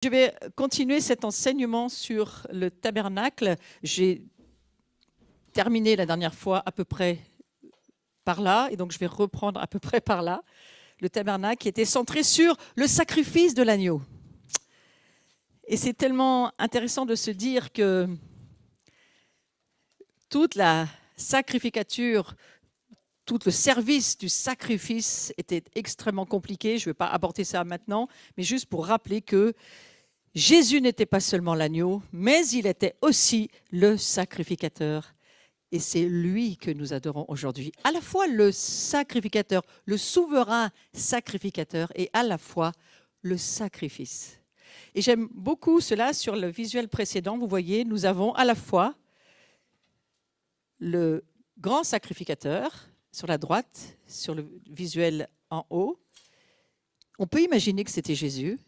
Je vais continuer cet enseignement sur le tabernacle. J'ai terminé la dernière fois à peu près par là, et donc je vais reprendre à peu près par là. Le tabernacle qui était centré sur le sacrifice de l'agneau. Et c'est tellement intéressant de se dire que toute la sacrificature, tout le service du sacrifice était extrêmement compliqué. Je ne vais pas aborder ça maintenant, mais juste pour rappeler que Jésus n'était pas seulement l'agneau, mais il était aussi le sacrificateur. Et c'est lui que nous adorons aujourd'hui. À la fois le sacrificateur, le souverain sacrificateur, et à la fois le sacrifice. Et j'aime beaucoup cela sur le visuel précédent. Vous voyez, nous avons à la fois le grand sacrificateur sur la droite, sur le visuel en haut. On peut imaginer que c'était Jésus,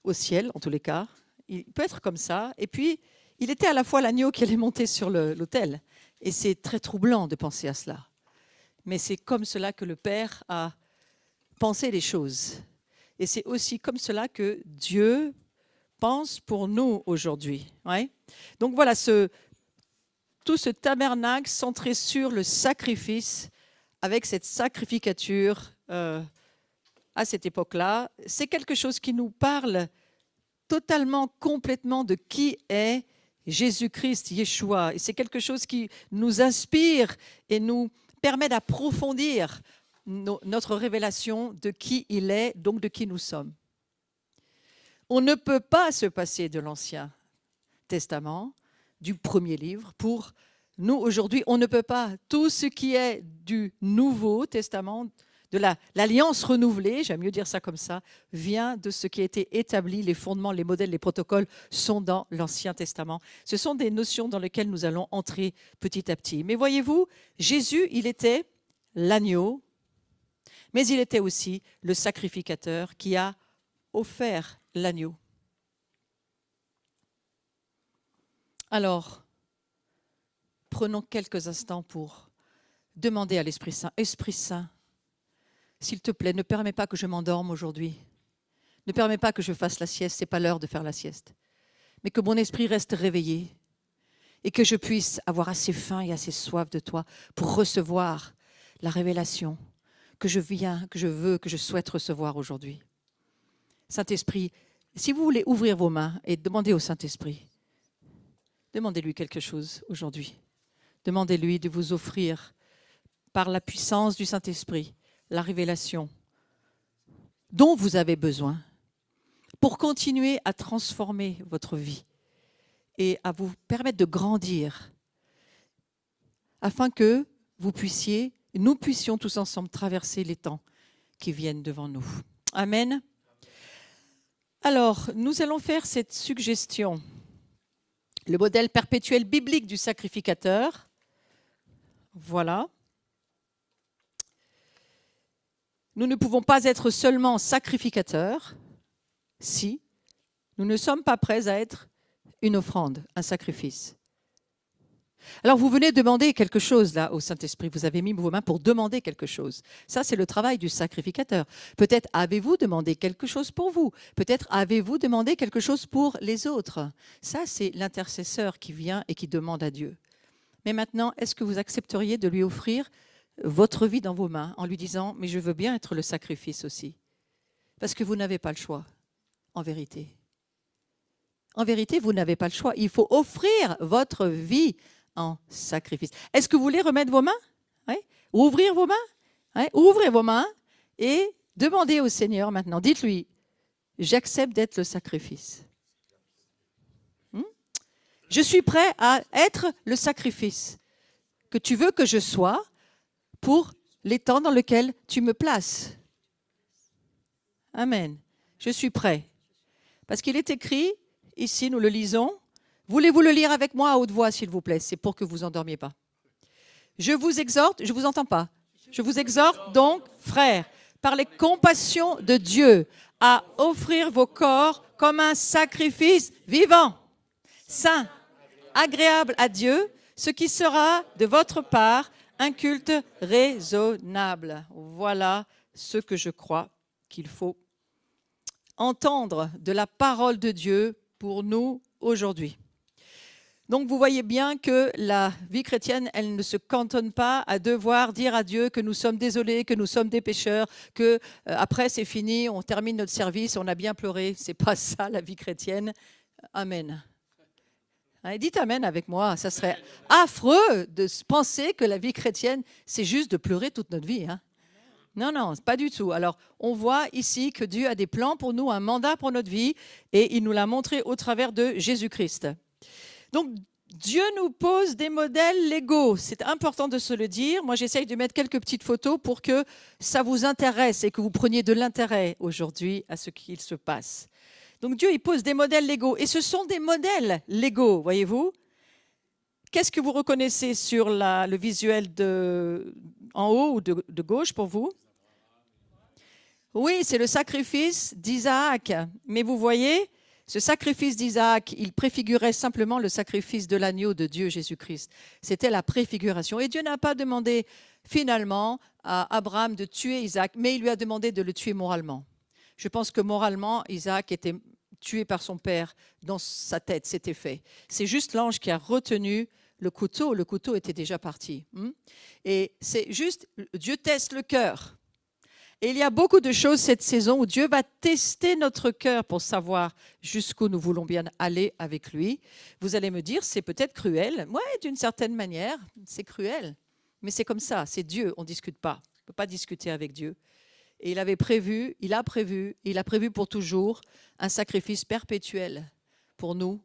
au ciel en tous les cas. Il peut être comme ça. Et puis, il était à la fois l'agneau qui allait monter sur l'autel. Et c'est très troublant de penser à cela. Mais c'est comme cela que le Père a pensé les choses. Et c'est aussi comme cela que Dieu pense pour nous aujourd'hui. Ouais. Donc voilà, tout ce tabernacle centré sur le sacrifice, avec cette sacrificature à cette époque-là, c'est quelque chose qui nous parle totalement, complètement de qui est Jésus-Christ, Yeshua. Et c'est quelque chose qui nous inspire et nous permet d'approfondir notre révélation de qui il est, donc de qui nous sommes. On ne peut pas se passer de l'Ancien Testament, du premier livre. Pour nous, aujourd'hui, on ne peut pas. Tout ce qui est du Nouveau Testament, de l'alliance renouvelée, j'aime mieux dire ça comme ça, vient de ce qui a été établi. Les fondements, les modèles, les protocoles sont dans l'Ancien Testament. Ce sont des notions dans lesquelles nous allons entrer petit à petit. Mais voyez-vous, Jésus, il était l'agneau, mais il était aussi le sacrificateur qui a offert l'agneau. Alors, prenons quelques instants pour demander à l'Esprit Saint, Esprit Saint, s'il te plaît, ne permets pas que je m'endorme aujourd'hui. Ne permets pas que je fasse la sieste, ce n'est pas l'heure de faire la sieste. Mais que mon esprit reste réveillé et que je puisse avoir assez faim et assez soif de toi pour recevoir la révélation que je veux, que je souhaite recevoir aujourd'hui. Saint-Esprit, si vous voulez ouvrir vos mains et demander au Saint-Esprit, demandez-lui quelque chose aujourd'hui. Demandez-lui de vous offrir, par la puissance du Saint-Esprit, la révélation dont vous avez besoin pour continuer à transformer votre vie et à vous permettre de grandir afin que nous puissions tous ensemble traverser les temps qui viennent devant nous. Amen. Alors, nous allons faire cette suggestion. Le modèle perpétuel biblique du sacrificateur. Voilà. Nous ne pouvons pas être seulement sacrificateurs si nous ne sommes pas prêts à être une offrande, un sacrifice. Alors vous venez demander quelque chose là au Saint-Esprit, vous avez mis vos mains pour demander quelque chose. Ça, c'est le travail du sacrificateur. Peut-être avez-vous demandé quelque chose pour vous, peut-être avez-vous demandé quelque chose pour les autres. Ça, c'est l'intercesseur qui vient et qui demande à Dieu. Mais maintenant, est-ce que vous accepteriez de lui offrir votre vie dans vos mains en lui disant « mais je veux bien être le sacrifice aussi ». Parce que vous n'avez pas le choix, en vérité. En vérité, vous n'avez pas le choix. Il faut offrir votre vie en sacrifice. Est-ce que vous voulez remettre vos mains? Oui. Ouvrir vos mains? Oui. Ouvrez vos mains et demandez au Seigneur maintenant. Dites-lui « j'accepte d'être le sacrifice ». Je suis prêt à être le sacrifice que tu veux que je sois pour les temps dans lesquels tu me places. Amen. Je suis prêt. Parce qu'il est écrit, ici nous le lisons, voulez-vous le lire avec moi à haute voix s'il vous plaît, c'est pour que vous endormiez pas. Je vous exhorte, je ne vous entends pas, je vous exhorte donc, frères, par les compassions de Dieu, à offrir vos corps comme un sacrifice vivant, saint, agréable à Dieu, ce qui sera de votre part un culte raisonnable. Voilà ce que je crois qu'il faut entendre de la parole de Dieu pour nous aujourd'hui. Donc vous voyez bien que la vie chrétienne, elle ne se cantonne pas à devoir dire à Dieu que nous sommes désolés, que nous sommes des pécheurs, que après c'est fini, on termine notre service, on a bien pleuré. C'est pas ça la vie chrétienne. Amen. Allez, dites amen avec moi. Ça serait affreux de penser que la vie chrétienne, c'est juste de pleurer toute notre vie. Hein. Non, non, pas du tout. Alors, on voit ici que Dieu a des plans pour nous, un mandat pour notre vie, et il nous l'a montré au travers de Jésus-Christ. Donc, Dieu nous pose des modèles légaux. C'est important de se le dire. Moi, j'essaye de mettre quelques petites photos pour que ça vous intéresse et que vous preniez de l'intérêt aujourd'hui à ce qu'il se passe. Donc, Dieu, il pose des modèles légaux. Et ce sont des modèles légaux, voyez-vous. Qu'est-ce que vous reconnaissez sur le visuel en haut ou de gauche pour vous? Oui, c'est le sacrifice d'Isaac. Mais vous voyez, ce sacrifice d'Isaac, il préfigurait simplement le sacrifice de l'agneau de Dieu, Jésus-Christ. C'était la préfiguration. Et Dieu n'a pas demandé finalement à Abraham de tuer Isaac, mais il lui a demandé de le tuer moralement. Je pense que moralement, Isaac était tué par son père dans sa tête, c'était fait. C'est juste l'ange qui a retenu le couteau était déjà parti. Et c'est juste, Dieu teste le cœur. Et il y a beaucoup de choses cette saison où Dieu va tester notre cœur pour savoir jusqu'où nous voulons bien aller avec lui. Vous allez me dire, c'est peut-être cruel. Oui, d'une certaine manière, c'est cruel. Mais c'est comme ça, c'est Dieu, on ne discute pas. On ne peut pas discuter avec Dieu. Et il a prévu pour toujours un sacrifice perpétuel pour nous,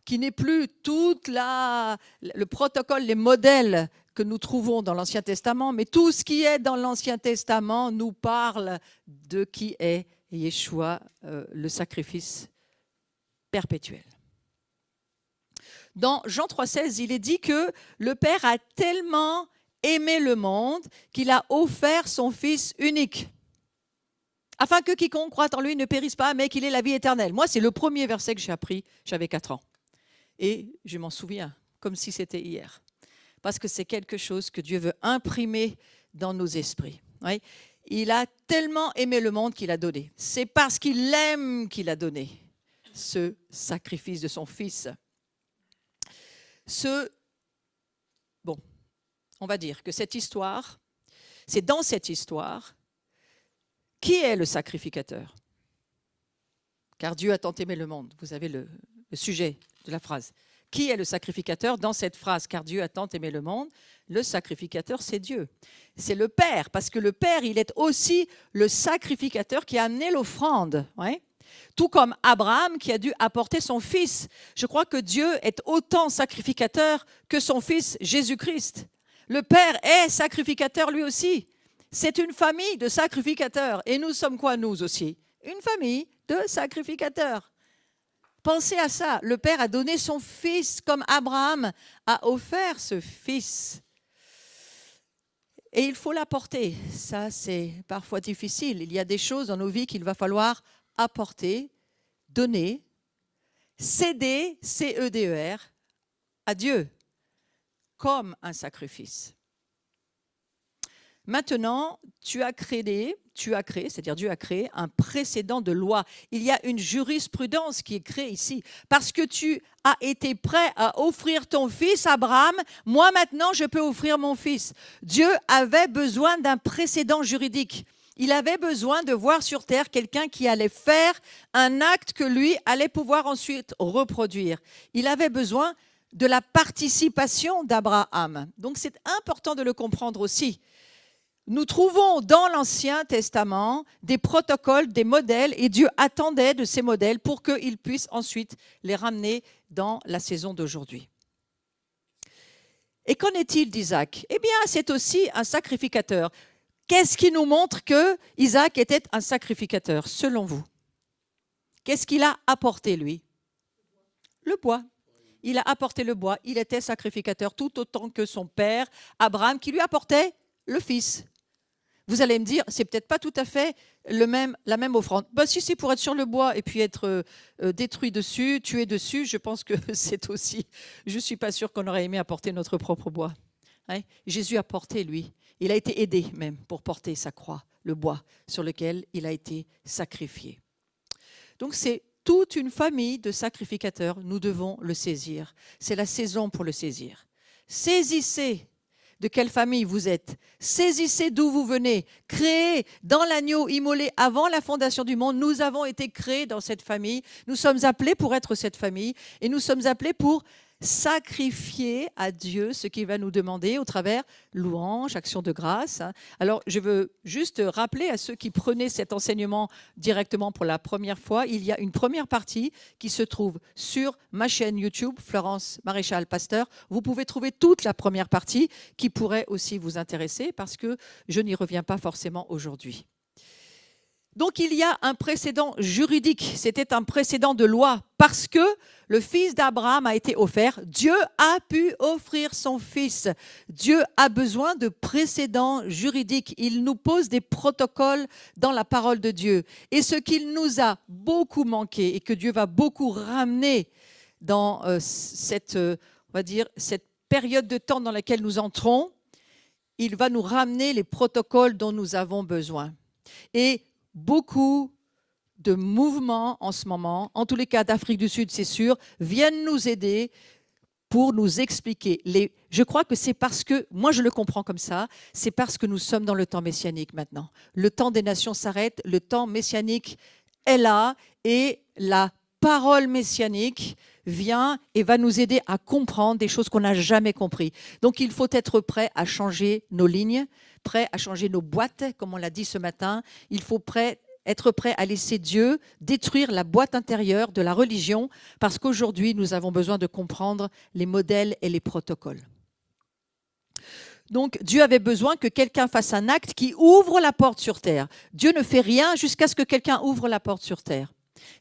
qui n'est plus tout le protocole, les modèles que nous trouvons dans l'Ancien Testament, mais tout ce qui est dans l'Ancien Testament nous parle de qui est Yeshua, le sacrifice perpétuel. Dans Jean 3,16, il est dit que le Père a tellement aimé le monde qu'il a offert son Fils unique, afin que quiconque croit en lui ne périsse pas, mais qu'il ait la vie éternelle. Moi, c'est le premier verset que j'ai appris, j'avais 4 ans. Et je m'en souviens, comme si c'était hier. Parce que c'est quelque chose que Dieu veut imprimer dans nos esprits. Oui. Il a tellement aimé le monde qu'il a donné. C'est parce qu'il l'aime qu'il a donné ce sacrifice de son Fils. Bon, on va dire que cette histoire, c'est dans cette histoire, qui est le sacrificateur? Car Dieu a tant aimé le monde. Vous avez le sujet de la phrase. Qui est le sacrificateur dans cette phrase? Car Dieu a tant aimé le monde. Le sacrificateur, c'est Dieu. C'est le Père, parce que le Père, il est aussi le sacrificateur qui a amené l'offrande. Ouais. Tout comme Abraham qui a dû apporter son fils. Je crois que Dieu est autant sacrificateur que son fils Jésus-Christ. Le Père est sacrificateur lui aussi. C'est une famille de sacrificateurs. Et nous sommes quoi, nous aussi? Une famille de sacrificateurs. Pensez à ça. Le Père a donné son Fils comme Abraham a offert ce Fils. Et il faut l'apporter. Ça, c'est parfois difficile. Il y a des choses dans nos vies qu'il va falloir apporter, donner, céder, C-E-D-E-R, à Dieu, comme un sacrifice. Maintenant, tu as créé, c'est-à-dire Dieu a créé un précédent de loi. Il y a une jurisprudence qui est créée ici. Parce que tu as été prêt à offrir ton fils, Abraham, moi maintenant je peux offrir mon fils. Dieu avait besoin d'un précédent juridique. Il avait besoin de voir sur terre quelqu'un qui allait faire un acte que lui allait pouvoir ensuite reproduire. Il avait besoin de la participation d'Abraham. Donc c'est important de le comprendre aussi. Nous trouvons dans l'Ancien Testament des protocoles, des modèles, et Dieu attendait de ces modèles pour qu'il puisse ensuite les ramener dans la saison d'aujourd'hui. Et qu'en est-il d'Isaac? Eh bien, c'est aussi un sacrificateur. Qu'est-ce qui nous montre que Isaac était un sacrificateur, selon vous? Qu'est-ce qu'il a apporté, lui? Le bois. Il a apporté le bois. Il était sacrificateur tout autant que son père, Abraham, qui lui apportait le fils. Vous allez me dire, c'est peut-être pas tout à fait la même offrande. Ben, si c'est pour être sur le bois et puis être détruit dessus, tué dessus, je pense que c'est aussi... Je ne suis pas sûre qu'on aurait aimé apporter notre propre bois. Hein? Jésus a porté, lui. Il a été aidé même pour porter sa croix, le bois sur lequel il a été sacrifié. Donc c'est toute une famille de sacrificateurs. Nous devons le saisir. C'est la saison pour le saisir. Saisissez de quelle famille vous êtes. Saisissez d'où vous venez. Créés dans l'agneau immolé avant la fondation du monde, nous avons été créés dans cette famille. Nous sommes appelés pour être cette famille et nous sommes appelés pour sacrifier à Dieu ce qu'il va nous demander au travers louanges, actions de grâce. Alors, je veux juste rappeler à ceux qui prenaient cet enseignement directement pour la première fois, il y a une première partie qui se trouve sur ma chaîne YouTube, Florence Maréchal Pasteur. Vous pouvez trouver toute la première partie qui pourrait aussi vous intéresser parce que je n'y reviens pas forcément aujourd'hui. Donc, il y a un précédent juridique, c'était un précédent de loi, parce que le fils d'Abraham a été offert. Dieu a pu offrir son fils. Dieu a besoin de précédents juridiques. Il nous pose des protocoles dans la parole de Dieu. Et ce qu'il nous a beaucoup manqué et que Dieu va beaucoup ramener dans cette période de temps dans laquelle nous entrons, il va nous ramener les protocoles dont nous avons besoin. Et beaucoup de mouvements en ce moment, en tous les cas d'Afrique du Sud, c'est sûr, viennent nous aider pour nous expliquer. Je crois que c'est parce que, moi je le comprends comme ça, c'est parce que nous sommes dans le temps messianique maintenant. Le temps des nations s'arrête, le temps messianique est là et la parole messianique vient et va nous aider à comprendre des choses qu'on n'a jamais comprises. Donc il faut être prêt à changer nos lignes, prêt à changer nos boîtes, comme on l'a dit ce matin. Il faut être prêt à laisser Dieu détruire la boîte intérieure de la religion, parce qu'aujourd'hui, nous avons besoin de comprendre les modèles et les protocoles. Donc, Dieu avait besoin que quelqu'un fasse un acte qui ouvre la porte sur terre. Dieu ne fait rien jusqu'à ce que quelqu'un ouvre la porte sur terre.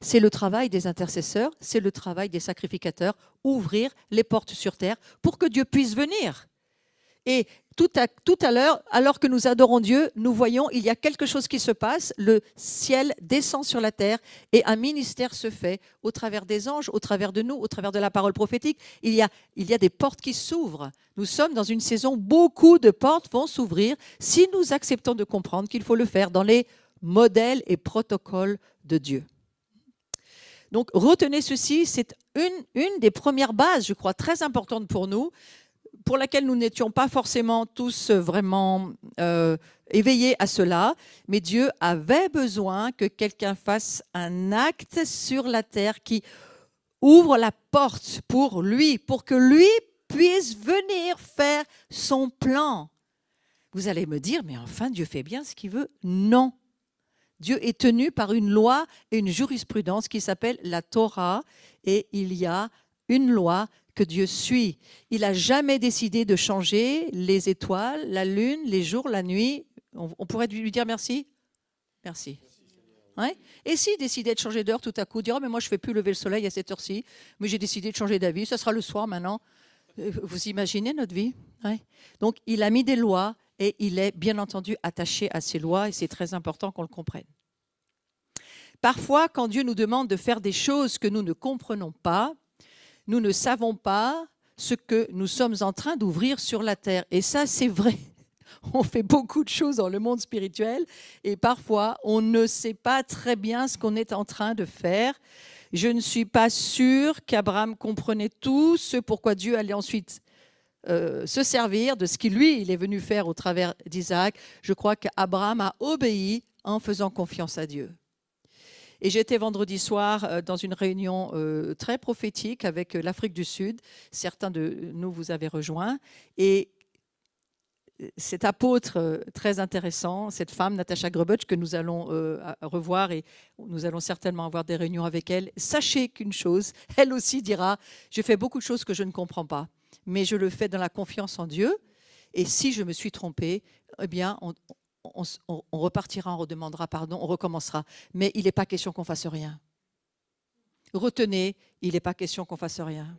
C'est le travail des intercesseurs, c'est le travail des sacrificateurs, ouvrir les portes sur terre pour que Dieu puisse venir. Et tout à l'heure, alors que nous adorons Dieu, nous voyons, il y a quelque chose qui se passe, le ciel descend sur la terre et un ministère se fait au travers des anges, au travers de nous, au travers de la parole prophétique. Il y a des portes qui s'ouvrent. Nous sommes dans une saison, beaucoup de portes vont s'ouvrir si nous acceptons de comprendre qu'il faut le faire dans les modèles et protocoles de Dieu. Donc, retenez ceci, c'est une des premières bases, je crois, très importantes pour nous, pour laquelle nous n'étions pas forcément tous vraiment éveillés à cela, mais Dieu avait besoin que quelqu'un fasse un acte sur la terre qui ouvre la porte pour lui, pour que lui puisse venir faire son plan. Vous allez me dire, mais enfin, Dieu fait bien ce qu'il veut. Non. Dieu est tenu par une loi et une jurisprudence qui s'appelle la Torah, et il y a une loi que Dieu suit. Il n'a jamais décidé de changer les étoiles, la lune, les jours, la nuit. On pourrait lui dire merci. Merci. Ouais. Et s'il décidait de changer d'heure tout à coup, dire oh, mais moi je ne fais plus lever le soleil à cette heure-ci, mais j'ai décidé de changer d'avis, ça sera le soir maintenant. Vous imaginez notre vie? Ouais. Donc il a mis des lois et il est bien entendu attaché à ces lois et c'est très important qu'on le comprenne. Parfois, quand Dieu nous demande de faire des choses que nous ne comprenons pas, nous ne savons pas ce que nous sommes en train d'ouvrir sur la terre. Et ça, c'est vrai. On fait beaucoup de choses dans le monde spirituel et parfois, on ne sait pas très bien ce qu'on est en train de faire. Je ne suis pas sûre qu'Abraham comprenait tout ce pourquoi Dieu allait ensuite se servir de ce qu'il, lui, il est venu faire au travers d'Isaac. Je crois qu'Abraham a obéi en faisant confiance à Dieu. Et j'étais vendredi soir dans une réunion très prophétique avec l'Afrique du Sud. Certains de nous vous avez rejoints. Et cet apôtre très intéressant, cette femme, Natasha Grubutsch, que nous allons revoir et nous allons certainement avoir des réunions avec elle. Sachez qu'une chose, elle aussi dira, je fais beaucoup de choses que je ne comprends pas, mais je le fais dans la confiance en Dieu. Et si je me suis trompée, eh bien, on repartira, on redemandera pardon, on recommencera. Mais il n'est pas question qu'on fasse rien. Retenez, il n'est pas question qu'on fasse rien.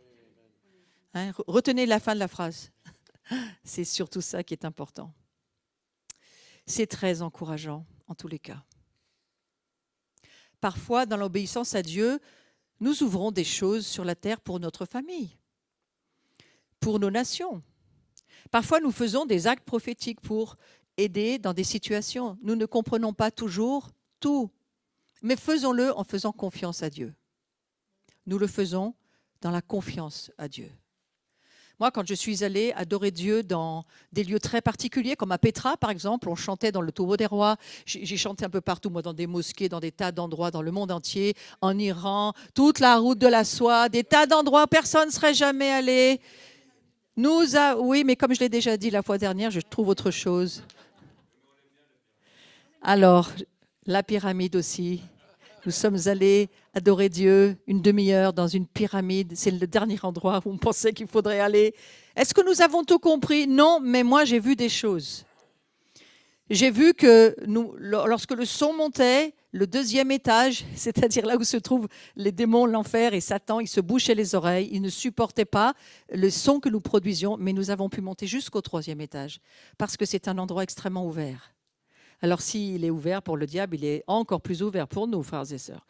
Hein, retenez la fin de la phrase. C'est surtout ça qui est important. C'est très encourageant, en tous les cas. Parfois, dans l'obéissance à Dieu, nous ouvrons des choses sur la terre pour notre famille, pour nos nations. Parfois, nous faisons des actes prophétiques pour aider dans des situations. Nous ne comprenons pas toujours tout. Mais faisons-le en faisant confiance à Dieu. Nous le faisons dans la confiance à Dieu. Moi, quand je suis allée adorer Dieu dans des lieux très particuliers, comme à Petra, par exemple, on chantait dans le Tombeau des Rois. J'ai chanté un peu partout, moi, dans des mosquées, dans des tas d'endroits dans le monde entier, en Iran, toute la route de la soie, des tas d'endroits où personne ne serait jamais allé. Oui, mais comme je l'ai déjà dit la fois dernière, je trouve autre chose. Alors, la pyramide aussi. Nous sommes allés adorer Dieu une demi-heure dans une pyramide. C'est le dernier endroit où on pensait qu'il faudrait aller. Est-ce que nous avons tout compris? Non, mais moi j'ai vu des choses. J'ai vu que lorsque le son montait, le deuxième étage, c'est-à-dire là où se trouvent les démons, l'enfer et Satan, ils se bouchaient les oreilles, ils ne supportaient pas le son que nous produisions, mais nous avons pu monter jusqu'au troisième étage parce que c'est un endroit extrêmement ouvert. Alors s'il est ouvert pour le diable, il est encore plus ouvert pour nous, frères et sœurs.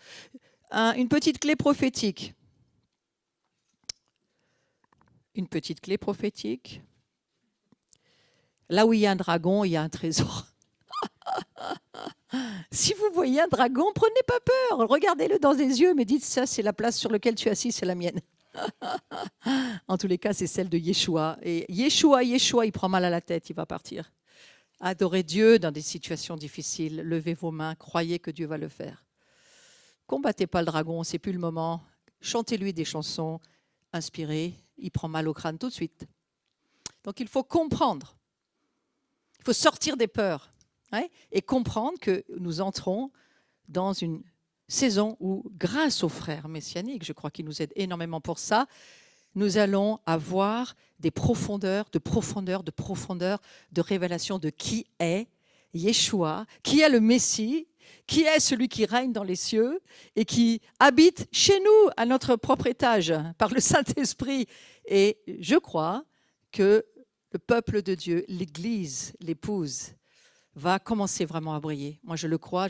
Une petite clé prophétique. Une petite clé prophétique. Là où il y a un dragon, il y a un trésor. Si vous voyez un dragon, prenez pas peur. Regardez-le dans les yeux, mais dites ça, c'est la place sur laquelle tu es assis, c'est la mienne. En tous les cas, c'est celle de Yeshua. Et Yeshua, il prend mal à la tête, il va partir. Adorez Dieu dans des situations difficiles. Levez vos mains, croyez que Dieu va le faire. Combattez pas le dragon, c'est plus le moment. Chantez-lui des chansons inspirées. Il prend mal au crâne tout de suite. Donc il faut comprendre. Il faut sortir des peurs, hein, et comprendre que nous entrons dans une saison où, grâce aux frères messianiques, je crois qu'ils nous aident énormément pour ça, nous allons avoir des profondeurs, de révélation de qui est Yeshua, qui est le Messie, qui est celui qui règne dans les cieux et qui habite chez nous, à notre propre étage, par le Saint-Esprit. Et je crois que le peuple de Dieu, l'Église, l'épouse, va commencer vraiment à briller. Moi, je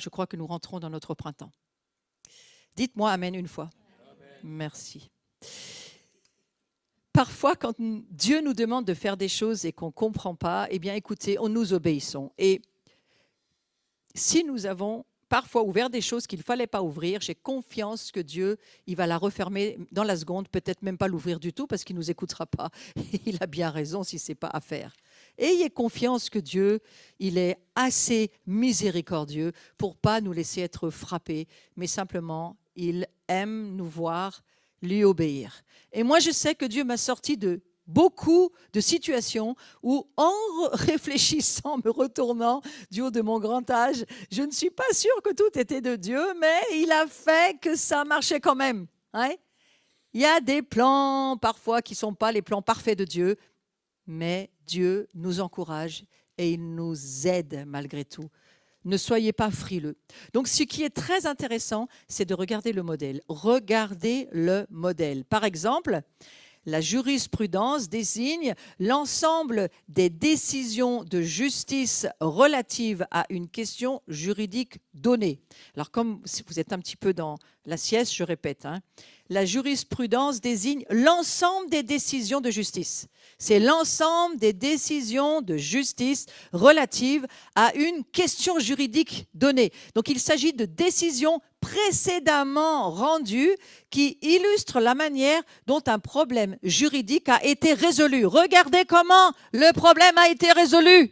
crois que nous rentrons dans notre printemps. Dites-moi Amen une fois. Amen. Merci. Parfois, quand Dieu nous demande de faire des choses et qu'on ne comprend pas, eh bien, écoutez, nous obéissons. Et si nous avons parfois ouvert des choses qu'il ne fallait pas ouvrir, j'ai confiance que Dieu, il va la refermer dans la seconde, peut-être même pas l'ouvrir du tout parce qu'il ne nous écoutera pas. Il a bien raison si ce n'est pas à faire. Ayez confiance que Dieu, il est assez miséricordieux pour ne pas nous laisser être frappés, mais simplement, il aime nous voir lui obéir. Et moi, je sais que Dieu m'a sorti de beaucoup de situations où, en réfléchissant, me retournant du haut de mon grand âge, je ne suis pas sûre que tout était de Dieu, mais il a fait que ça marchait quand même. Hein? Il y a des plans parfois qui ne sont pas les plans parfaits de Dieu, mais Dieu nous encourage et il nous aide malgré tout. Ne soyez pas frileux. Donc, ce qui est très intéressant, c'est de regarder le modèle. Regardez le modèle. Par exemple, la jurisprudence désigne l'ensemble des décisions de justice relatives à une question juridique donnée. Alors, comme vous êtes un petit peu dans la sieste, je répète, hein, la jurisprudence désigne l'ensemble des décisions de justice. C'est l'ensemble des décisions de justice relatives à une question juridique donnée. Donc, il s'agit de décisions précédemment rendues qui illustrent la manière dont un problème juridique a été résolu. Regardez comment le problème a été résolu.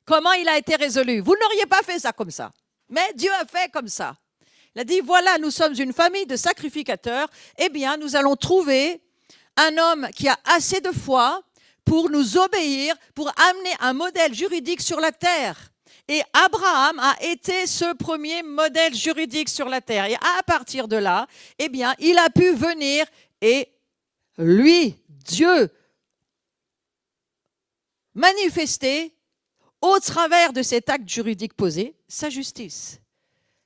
Comment il a été résolu. Vous n'auriez pas fait ça comme ça. Mais Dieu a fait comme ça. Il a dit, voilà, nous sommes une famille de sacrificateurs. Eh bien, nous allons trouver un homme qui a assez de foi pour nous obéir, pour amener un modèle juridique sur la terre. Et Abraham a été ce premier modèle juridique sur la terre. Et à partir de là, eh bien, il a pu venir et lui, Dieu, manifester au travers de cet acte juridique posé sa justice.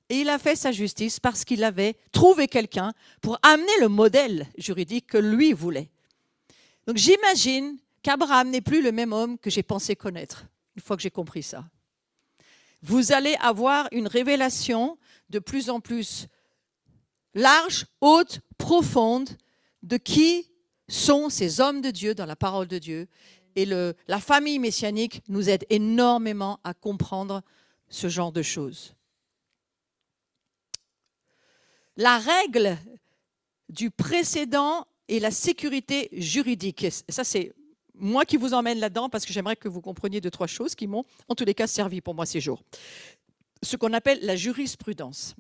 Et il a fait sa justice parce qu'il avait trouvé quelqu'un pour amener le modèle juridique que lui voulait. Donc j'imagine qu'Abraham n'est plus le même homme que j'ai pensé connaître, une fois que j'ai compris ça. Vous allez avoir une révélation de plus en plus large, haute, profonde de qui sont ces hommes de Dieu dans la parole de Dieu. Et la famille messianique nous aide énormément à comprendre ce genre de choses. la règle du précédent et la sécurité juridique. Ça, c'est moi qui vous emmène là-dedans parce que j'aimerais que vous compreniez 2-3 choses qui m'ont, en tous les cas, servi pour moi ces jours. Ce qu'on appelle la jurisprudence.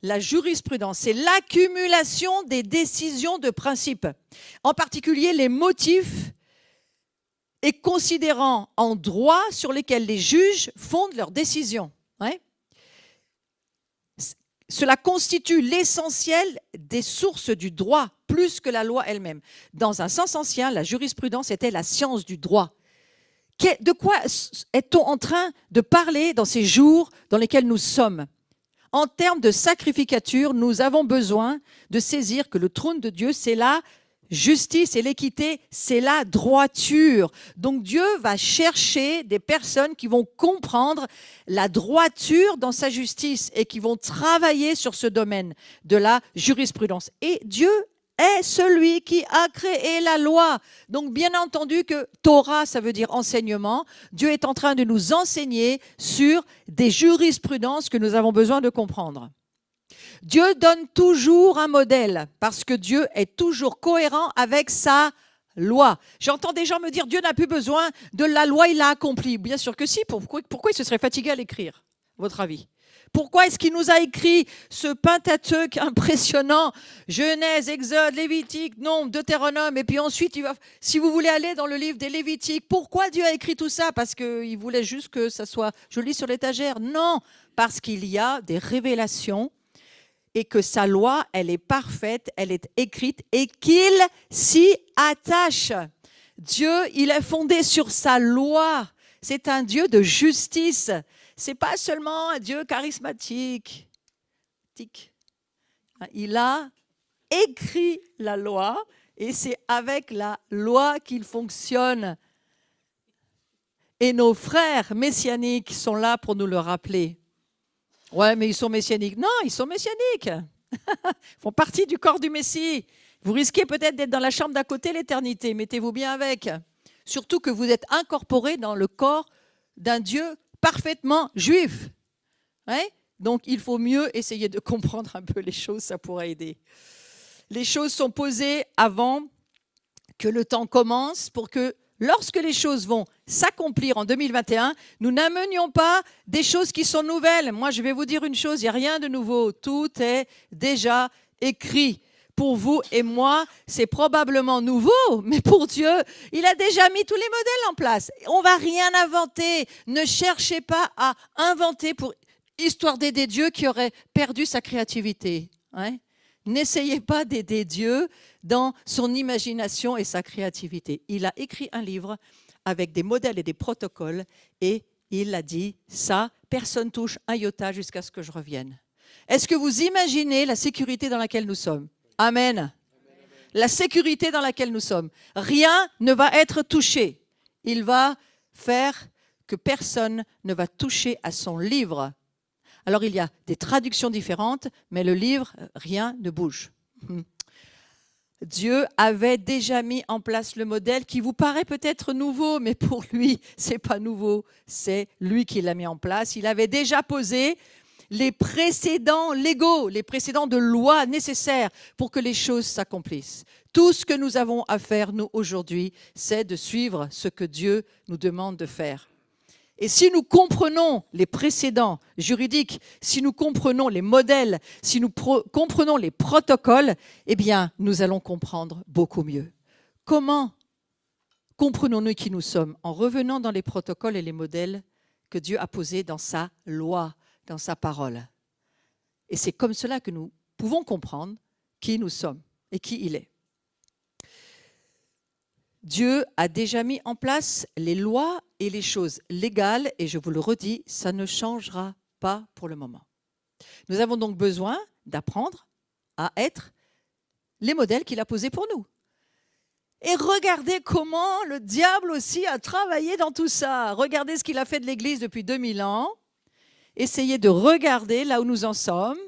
La jurisprudence, c'est l'accumulation des décisions de principe, en particulier les motifs et considérants en droit sur lesquels les juges fondent leurs décisions. Cela constitue l'essentiel des sources du droit, plus que la loi elle-même. Dans un sens ancien, la jurisprudence était la science du droit. De quoi est-on en train de parler dans ces jours dans lesquels nous sommes? En termes de sacrificature, nous avons besoin de saisir que le trône de Dieu, c'est la justice, et l'équité, c'est la droiture. Donc Dieu va chercher des personnes qui vont comprendre la droiture dans sa justice et qui vont travailler sur ce domaine de la jurisprudence. Et Dieu est celui qui a créé la loi. Donc bien entendu que Torah, ça veut dire enseignement. Dieu est en train de nous enseigner sur des jurisprudences que nous avons besoin de comprendre. Dieu donne toujours un modèle parce que Dieu est toujours cohérent avec sa loi. J'entends des gens me dire Dieu n'a plus besoin de la loi, il l'a accomplie. Bien sûr que si. Pourquoi il se serait fatigué à l'écrire, votre avis? Pourquoi est-ce qu'il nous a écrit ce Pentateuque impressionnant, Genèse, Exode, Lévitique, Nombre, Deutéronome, et puis ensuite, si vous voulez aller dans le livre des Lévitiques, pourquoi Dieu a écrit tout ça? Parce qu'il voulait juste que ça soit joli sur l'étagère? Non, parce qu'il y a des révélations et que sa loi, elle est parfaite, elle est écrite et qu'il s'y attache. Dieu, il est fondé sur sa loi. C'est un Dieu de justice. Ce n'est pas seulement un Dieu charismatique. Il a écrit la loi et c'est avec la loi qu'il fonctionne. Et nos frères messianiques sont là pour nous le rappeler. Ouais, mais ils sont messianiques. Non, ils sont messianiques. Ils font partie du corps du Messie. Vous risquez peut-être d'être dans la chambre d'à côté l'éternité. Mettez-vous bien avec. Surtout que vous êtes incorporés dans le corps d'un Dieu parfaitement juif. Ouais? Donc, il faut mieux essayer de comprendre un peu les choses, ça pourrait aider. Les choses sont posées avant que le temps commence pour que lorsque les choses vont s'accomplir en 2021, nous n'amenions pas des choses qui sont nouvelles. Moi, je vais vous dire une chose, il n'y a rien de nouveau. Tout est déjà écrit. Pour vous et moi, c'est probablement nouveau, mais pour Dieu, il a déjà mis tous les modèles en place. On ne va rien inventer. Ne cherchez pas à inventer pour histoire d'aider Dieu qui aurait perdu sa créativité. N'essayez pas d'aider Dieu dans son imagination et sa créativité. Il a écrit un livre avec des modèles et des protocoles et il a dit, ça, personne touche un iota jusqu'à ce que je revienne. Est-ce que vous imaginez la sécurité dans laquelle nous sommes? Amen. La sécurité dans laquelle nous sommes. Rien ne va être touché. Il va faire que personne ne va toucher à son livre. Alors, il y a des traductions différentes, mais le livre, rien ne bouge. Dieu avait déjà mis en place le modèle qui vous paraît peut-être nouveau, mais pour lui, ce n'est pas nouveau. C'est lui qui l'a mis en place. Il avait déjà posé les précédents légaux, les précédents de loi nécessaires pour que les choses s'accomplissent. Tout ce que nous avons à faire, nous, aujourd'hui, c'est de suivre ce que Dieu nous demande de faire. Et si nous comprenons les précédents juridiques, si nous comprenons les modèles, si nous comprenons les protocoles, eh bien, nous allons comprendre beaucoup mieux. Comment comprenons-nous qui nous sommes? En revenant dans les protocoles et les modèles que Dieu a posés dans sa loi, dans sa parole. Et c'est comme cela que nous pouvons comprendre qui nous sommes et qui il est. Dieu a déjà mis en place les lois et les choses légales, et je vous le redis, ça ne changera pas pour le moment. Nous avons donc besoin d'apprendre à être les modèles qu'il a posés pour nous. Et regardez comment le diable aussi a travaillé dans tout ça. Regardez ce qu'il a fait de l'Église depuis 2000 ans. Essayez de regarder là où nous en sommes.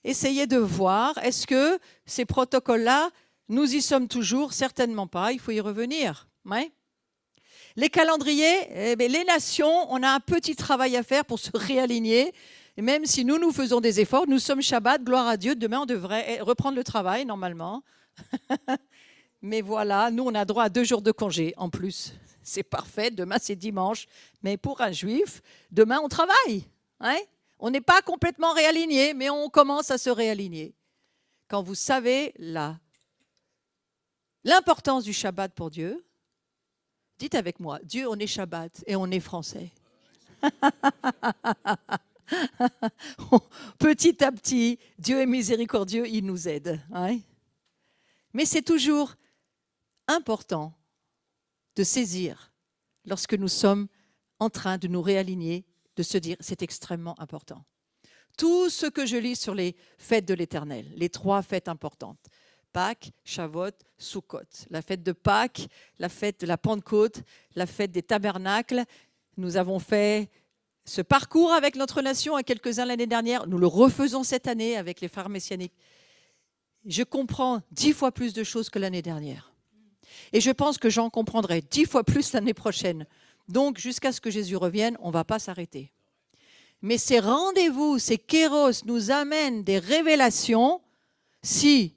Essayez de voir, est-ce que ces protocoles-là, nous y sommes toujours? Certainement pas, il faut y revenir. Ouais. Les calendriers, les nations, on a un petit travail à faire pour se réaligner. Et même si nous faisons des efforts, nous sommes Shabbat, gloire à Dieu. Demain, on devrait reprendre le travail, normalement. Mais voilà, nous, on a droit à 2 jours de congé en plus. C'est parfait. Demain, c'est dimanche. Mais pour un juif, demain, on travaille. Hein? On n'est pas complètement réaligné, mais on commence à se réaligner. Quand vous savez l'importance du Shabbat pour Dieu, dites avec moi, Dieu, on est Shabbat et on est français. Petit à petit, Dieu est miséricordieux, il nous aide. Hein? Mais c'est toujours important de saisir lorsque nous sommes en train de nous réaligner, de se dire c'est extrêmement important. Tout ce que je lis sur les fêtes de l'Éternel, les 3 fêtes importantes, Pâques, Shavuot, Sukkot, la fête de Pâques, la fête de la Pentecôte, la fête des tabernacles. Nous avons fait ce parcours avec notre nation à quelques-uns l'année dernière. Nous le refaisons cette année avec les frères messianiques. Je comprends 10 fois plus de choses que l'année dernière. Et je pense que j'en comprendrai 10 fois plus l'année prochaine. Donc, jusqu'à ce que Jésus revienne, on ne va pas s'arrêter. Mais ces rendez-vous, ces kéros nous amènent des révélations si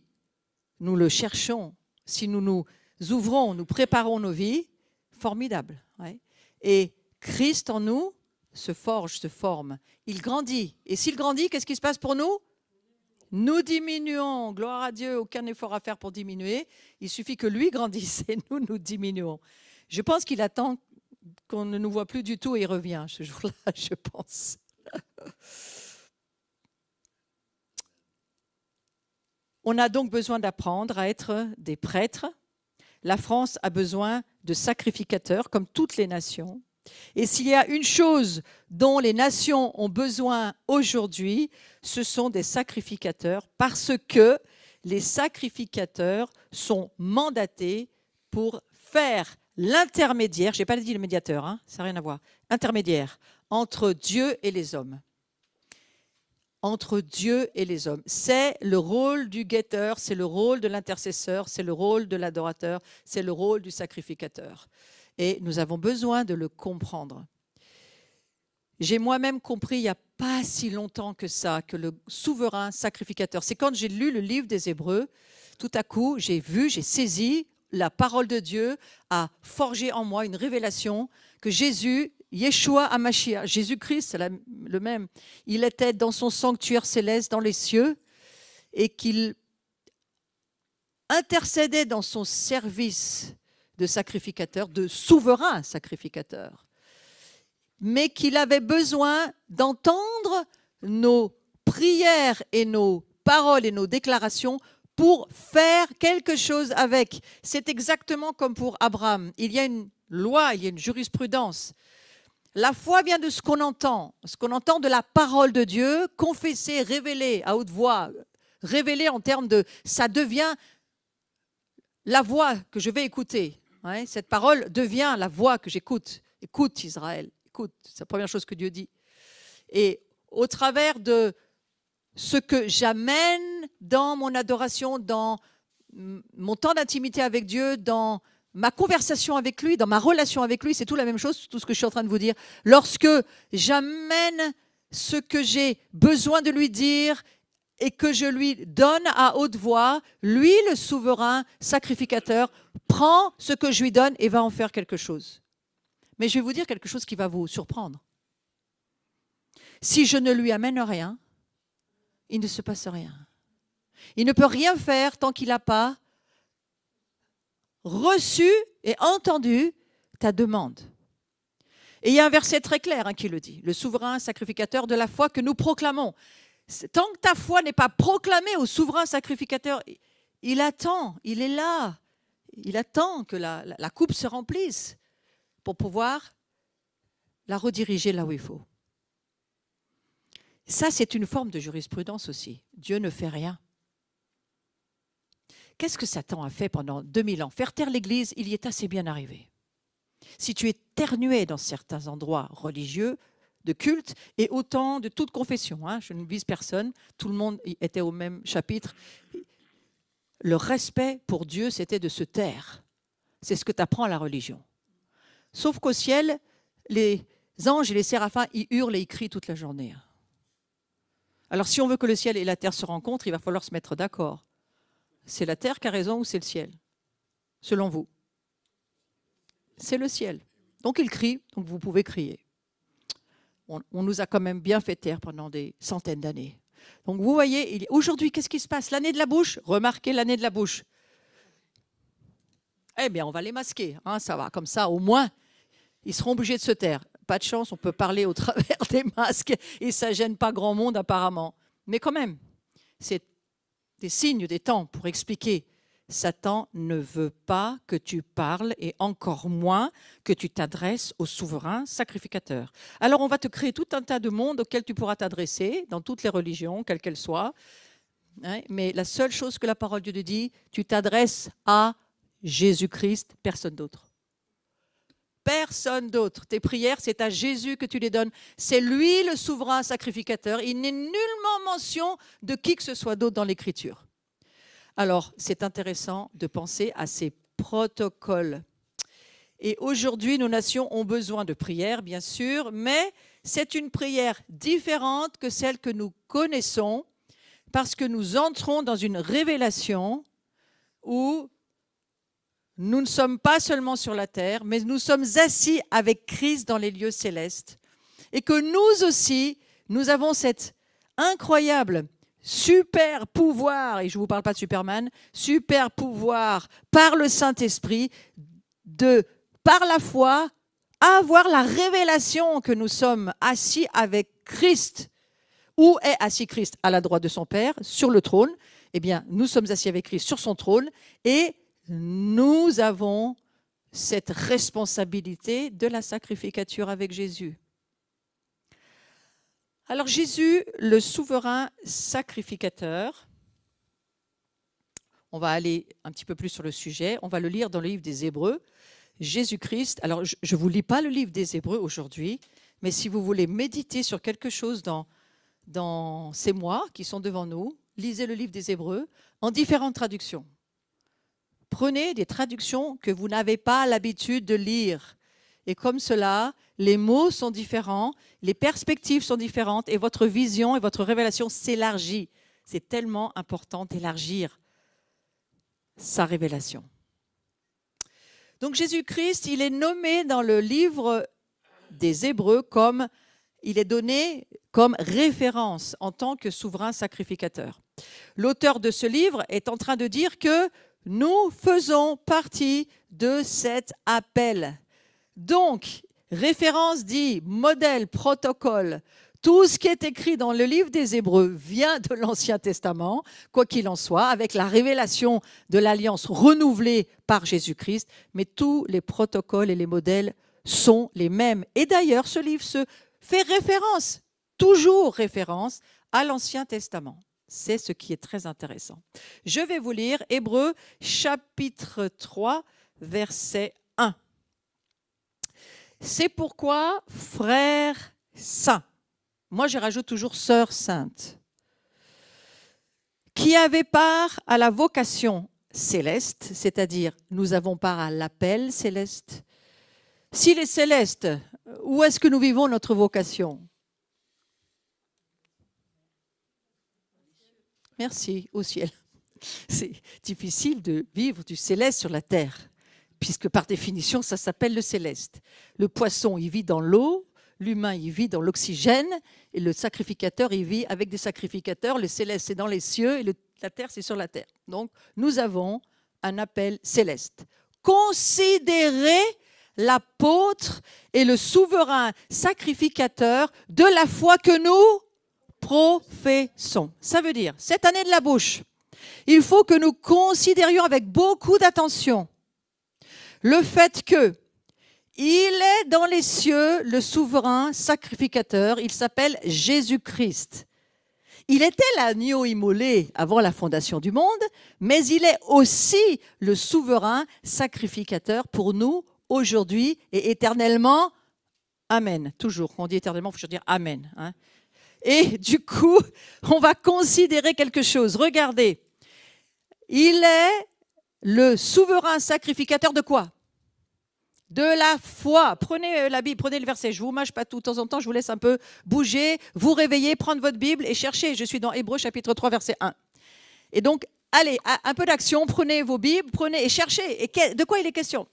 nous le cherchons, si nous nous ouvrons, nous préparons nos vies, formidable. Ouais. Et Christ en nous se forge, se forme. Il grandit. Et s'il grandit, qu'est-ce qui se passe pour nous? Nous diminuons. Gloire à Dieu, aucun effort à faire pour diminuer. Il suffit que lui grandisse et nous diminuons. Je pense qu'il attend qu'on ne nous voit plus du tout et il revient ce jour-là, je pense. On a donc besoin d'apprendre à être des prêtres. La France a besoin de sacrificateurs, comme toutes les nations. Et s'il y a une chose dont les nations ont besoin aujourd'hui, ce sont des sacrificateurs, parce que les sacrificateurs sont mandatés pour faire l'intermédiaire, je n'ai pas dit le médiateur, hein, ça n'a rien à voir, intermédiaire entre Dieu et les hommes. Entre Dieu et les hommes. C'est le rôle du guetteur, c'est le rôle de l'intercesseur, c'est le rôle de l'adorateur, c'est le rôle du sacrificateur. Et nous avons besoin de le comprendre. J'ai moi-même compris il n'y a pas si longtemps que ça, que le souverain sacrificateur, c'est quand j'ai lu le livre des Hébreux, tout à coup, j'ai saisi, la parole de Dieu a forgé en moi une révélation que Jésus, Yeshua HaMashiach, Jésus-Christ, c'est le même, il était dans son sanctuaire céleste dans les cieux et qu'il intercédait dans son service de sacrificateur, de souverain sacrificateur, mais qu'il avait besoin d'entendre nos prières et nos paroles et nos déclarations pour faire quelque chose avec. C'est exactement comme pour Abraham. Il y a une loi, il y a une jurisprudence. La foi vient de ce qu'on entend de la parole de Dieu, confessée, révélée à haute voix, révélée en termes de... Ça devient la voix que je vais écouter. Ouais, cette parole devient la voix que j'écoute. Écoute Israël, écoute, c'est la première chose que Dieu dit. Et au travers de ce que j'amène dans mon adoration, dans mon temps d'intimité avec Dieu, dans ma conversation avec lui, dans ma relation avec lui, c'est tout la même chose, tout ce que je suis en train de vous dire. Lorsque j'amène ce que j'ai besoin de lui dire et que je lui donne à haute voix, lui, le souverain sacrificateur, prend ce que je lui donne et va en faire quelque chose. Mais je vais vous dire quelque chose qui va vous surprendre. Si je ne lui amène rien, il ne se passe rien. Il ne peut rien faire tant qu'il n'a pas reçu et entendu ta demande. Et il y a un verset très clair qui le dit, le souverain sacrificateur de la foi que nous proclamons. Tant que ta foi n'est pas proclamée au souverain sacrificateur, il attend, il est là. Il attend que la coupe se remplisse pour pouvoir la rediriger là où il faut. Ça, c'est une forme de jurisprudence aussi. Dieu ne fait rien. Qu'est-ce que Satan a fait pendant 2000 ans? Faire taire l'Église, il y est assez bien arrivé. Si tu es ternué dans certains endroits religieux, de culte, et autant de toute confession, je ne vise personne, tout le monde était au même chapitre. Le respect pour Dieu, c'était de se taire. C'est ce que t'apprend la religion. Sauf qu'au ciel, les anges et les séraphins, ils hurlent et ils crient toute la journée. Alors, si on veut que le ciel et la terre se rencontrent, il va falloir se mettre d'accord. C'est la terre qui a raison ou c'est le ciel? Selon vous? C'est le ciel. Donc, il crie, donc vous pouvez crier. On nous a quand même bien fait taire pendant des centaines d'années. Donc, vous voyez, aujourd'hui, qu'est-ce qui se passe? L'année de la bouche? Remarquez l'année de la bouche. Eh bien, on va les masquer, hein, ça va. Comme ça, au moins, ils seront obligés de se taire. Pas de chance, on peut parler au travers des masques et ça ne gêne pas grand monde apparemment. Mais quand même, c'est des signes des temps pour expliquer. Satan ne veut pas que tu parles et encore moins que tu t'adresses au souverain sacrificateur. Alors on va te créer tout un tas de mondes auxquels tu pourras t'adresser, dans toutes les religions, quelles qu'elles soient. Mais la seule chose que la parole de Dieu dit, tu t'adresses à Jésus-Christ, personne d'autre. Personne d'autre. Tes prières, c'est à Jésus que tu les donnes. C'est lui le souverain sacrificateur. Il n'est nullement mention de qui que ce soit d'autre dans l'Écriture. Alors, c'est intéressant de penser à ces protocoles. Et aujourd'hui, nos nations ont besoin de prières, bien sûr, mais c'est une prière différente que celle que nous connaissons parce que nous entrons dans une révélation où nous ne sommes pas seulement sur la terre, mais nous sommes assis avec Christ dans les lieux célestes. Et que nous aussi, nous avons cet incroyable super pouvoir, et je ne vous parle pas de Superman, super pouvoir par le Saint-Esprit de, par la foi, avoir la révélation que nous sommes assis avec Christ. Où est assis Christ? À la droite de son Père, sur le trône. Eh bien, nous sommes assis avec Christ sur son trône et nous avons cette responsabilité de la sacrificature avec Jésus. Alors Jésus, le souverain sacrificateur, on va aller un petit peu plus sur le sujet, on va le lire dans le livre des Hébreux. Jésus-Christ, alors je ne vous lis pas le livre des Hébreux aujourd'hui, mais si vous voulez méditer sur quelque chose dans ces mois qui sont devant nous, lisez le livre des Hébreux en différentes traductions. Prenez des traductions que vous n'avez pas l'habitude de lire. Et comme cela, les mots sont différents, les perspectives sont différentes et votre vision et votre révélation s'élargit. C'est tellement important d'élargir sa révélation. Donc Jésus-Christ, il est nommé dans le livre des Hébreux comme, il est donné comme référence en tant que souverain sacrificateur. L'auteur de ce livre est en train de dire que nous faisons partie de cet appel. Donc, référence dit modèle, protocole. Tout ce qui est écrit dans le livre des Hébreux vient de l'Ancien Testament, quoi qu'il en soit, avec la révélation de l'alliance renouvelée par Jésus-Christ. Mais tous les protocoles et les modèles sont les mêmes. Et d'ailleurs, ce livre se fait référence, toujours référence, à l'Ancien Testament. C'est ce qui est très intéressant. Je vais vous lire Hébreux chapitre 3, verset 1. C'est pourquoi, frères saints, moi je rajoute toujours sœurs saintes, qui avaient part à la vocation céleste, c'est-à-dire nous avons part à l'appel céleste. S'il est céleste, où est-ce que nous vivons notre vocation? Merci, au ciel. C'est difficile de vivre du céleste sur la terre, puisque par définition, ça s'appelle le céleste. Le poisson, il vit dans l'eau, l'humain, il vit dans l'oxygène, et le sacrificateur, il vit avec des sacrificateurs. Le céleste, c'est dans les cieux, et la terre, c'est sur la terre. Donc, nous avons un appel céleste. Considérez l'apôtre et le souverain sacrificateur de la foi que nous professons. Ça veut dire, cette année de la bouche, il faut que nous considérions avec beaucoup d'attention le fait que il est dans les cieux le souverain sacrificateur, il s'appelle Jésus-Christ. Il était l'agneau immolé avant la fondation du monde, mais il est aussi le souverain sacrificateur pour nous aujourd'hui et éternellement. Amen. Toujours, quand on dit éternellement, il faut toujours dire Amen. Hein. Et du coup, on va considérer quelque chose. Regardez, il est le souverain sacrificateur de quoi? De la foi. Prenez la Bible, prenez le verset. Je ne vous mâche pas tout. De temps en temps, je vous laisse un peu bouger, vous réveiller, prendre votre Bible et chercher. Je suis dans Hébreux chapitre 3, verset 1. Et donc, allez, un peu d'action. Prenez vos Bibles, prenez et cherchez. Et de quoi il est question?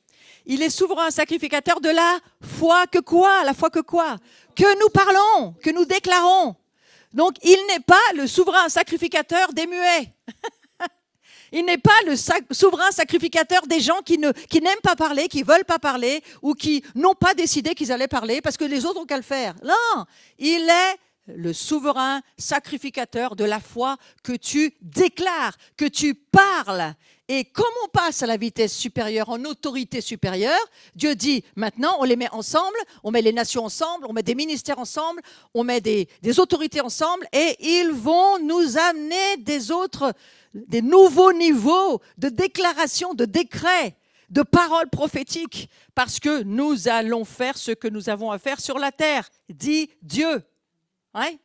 Il est souverain sacrificateur de la foi que quoi? La foi que quoi? Que nous parlons, que nous déclarons. Donc, il n'est pas le souverain sacrificateur des muets. Il n'est pas le souverain sacrificateur des gens qui n'aiment pas parler, qui ne veulent pas parler ou qui n'ont pas décidé qu'ils allaient parler parce que les autres ont qu'à le faire. Non, il est le souverain sacrificateur de la foi que tu déclares, que tu parles. Et comme on passe à la vitesse supérieure, en autorité supérieure, Dieu dit, maintenant, on les met ensemble, on met les nations ensemble, on met des ministères ensemble, on met des autorités ensemble, et ils vont nous amener des nouveaux niveaux de déclaration, de décrets, de paroles prophétiques, parce que nous allons faire ce que nous avons à faire sur la terre, dit Dieu. Ouais.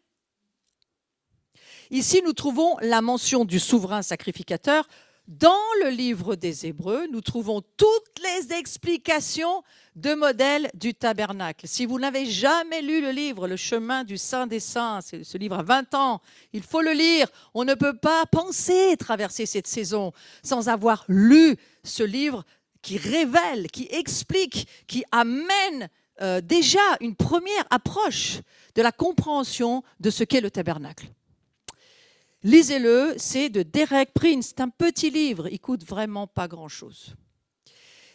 Ici, nous trouvons la mention du souverain sacrificateur. Dans le livre des Hébreux, nous trouvons toutes les explications de modèle du tabernacle. Si vous n'avez jamais lu le livre, Le chemin du Saint des Saints, ce livre a 20 ans, il faut le lire. On ne peut pas penser traverser cette saison sans avoir lu ce livre qui révèle, qui explique, qui amène déjà une première approche de la compréhension de ce qu'est le tabernacle. Lisez-le, c'est de Derek Prince, c'est un petit livre, il coûte vraiment pas grand-chose.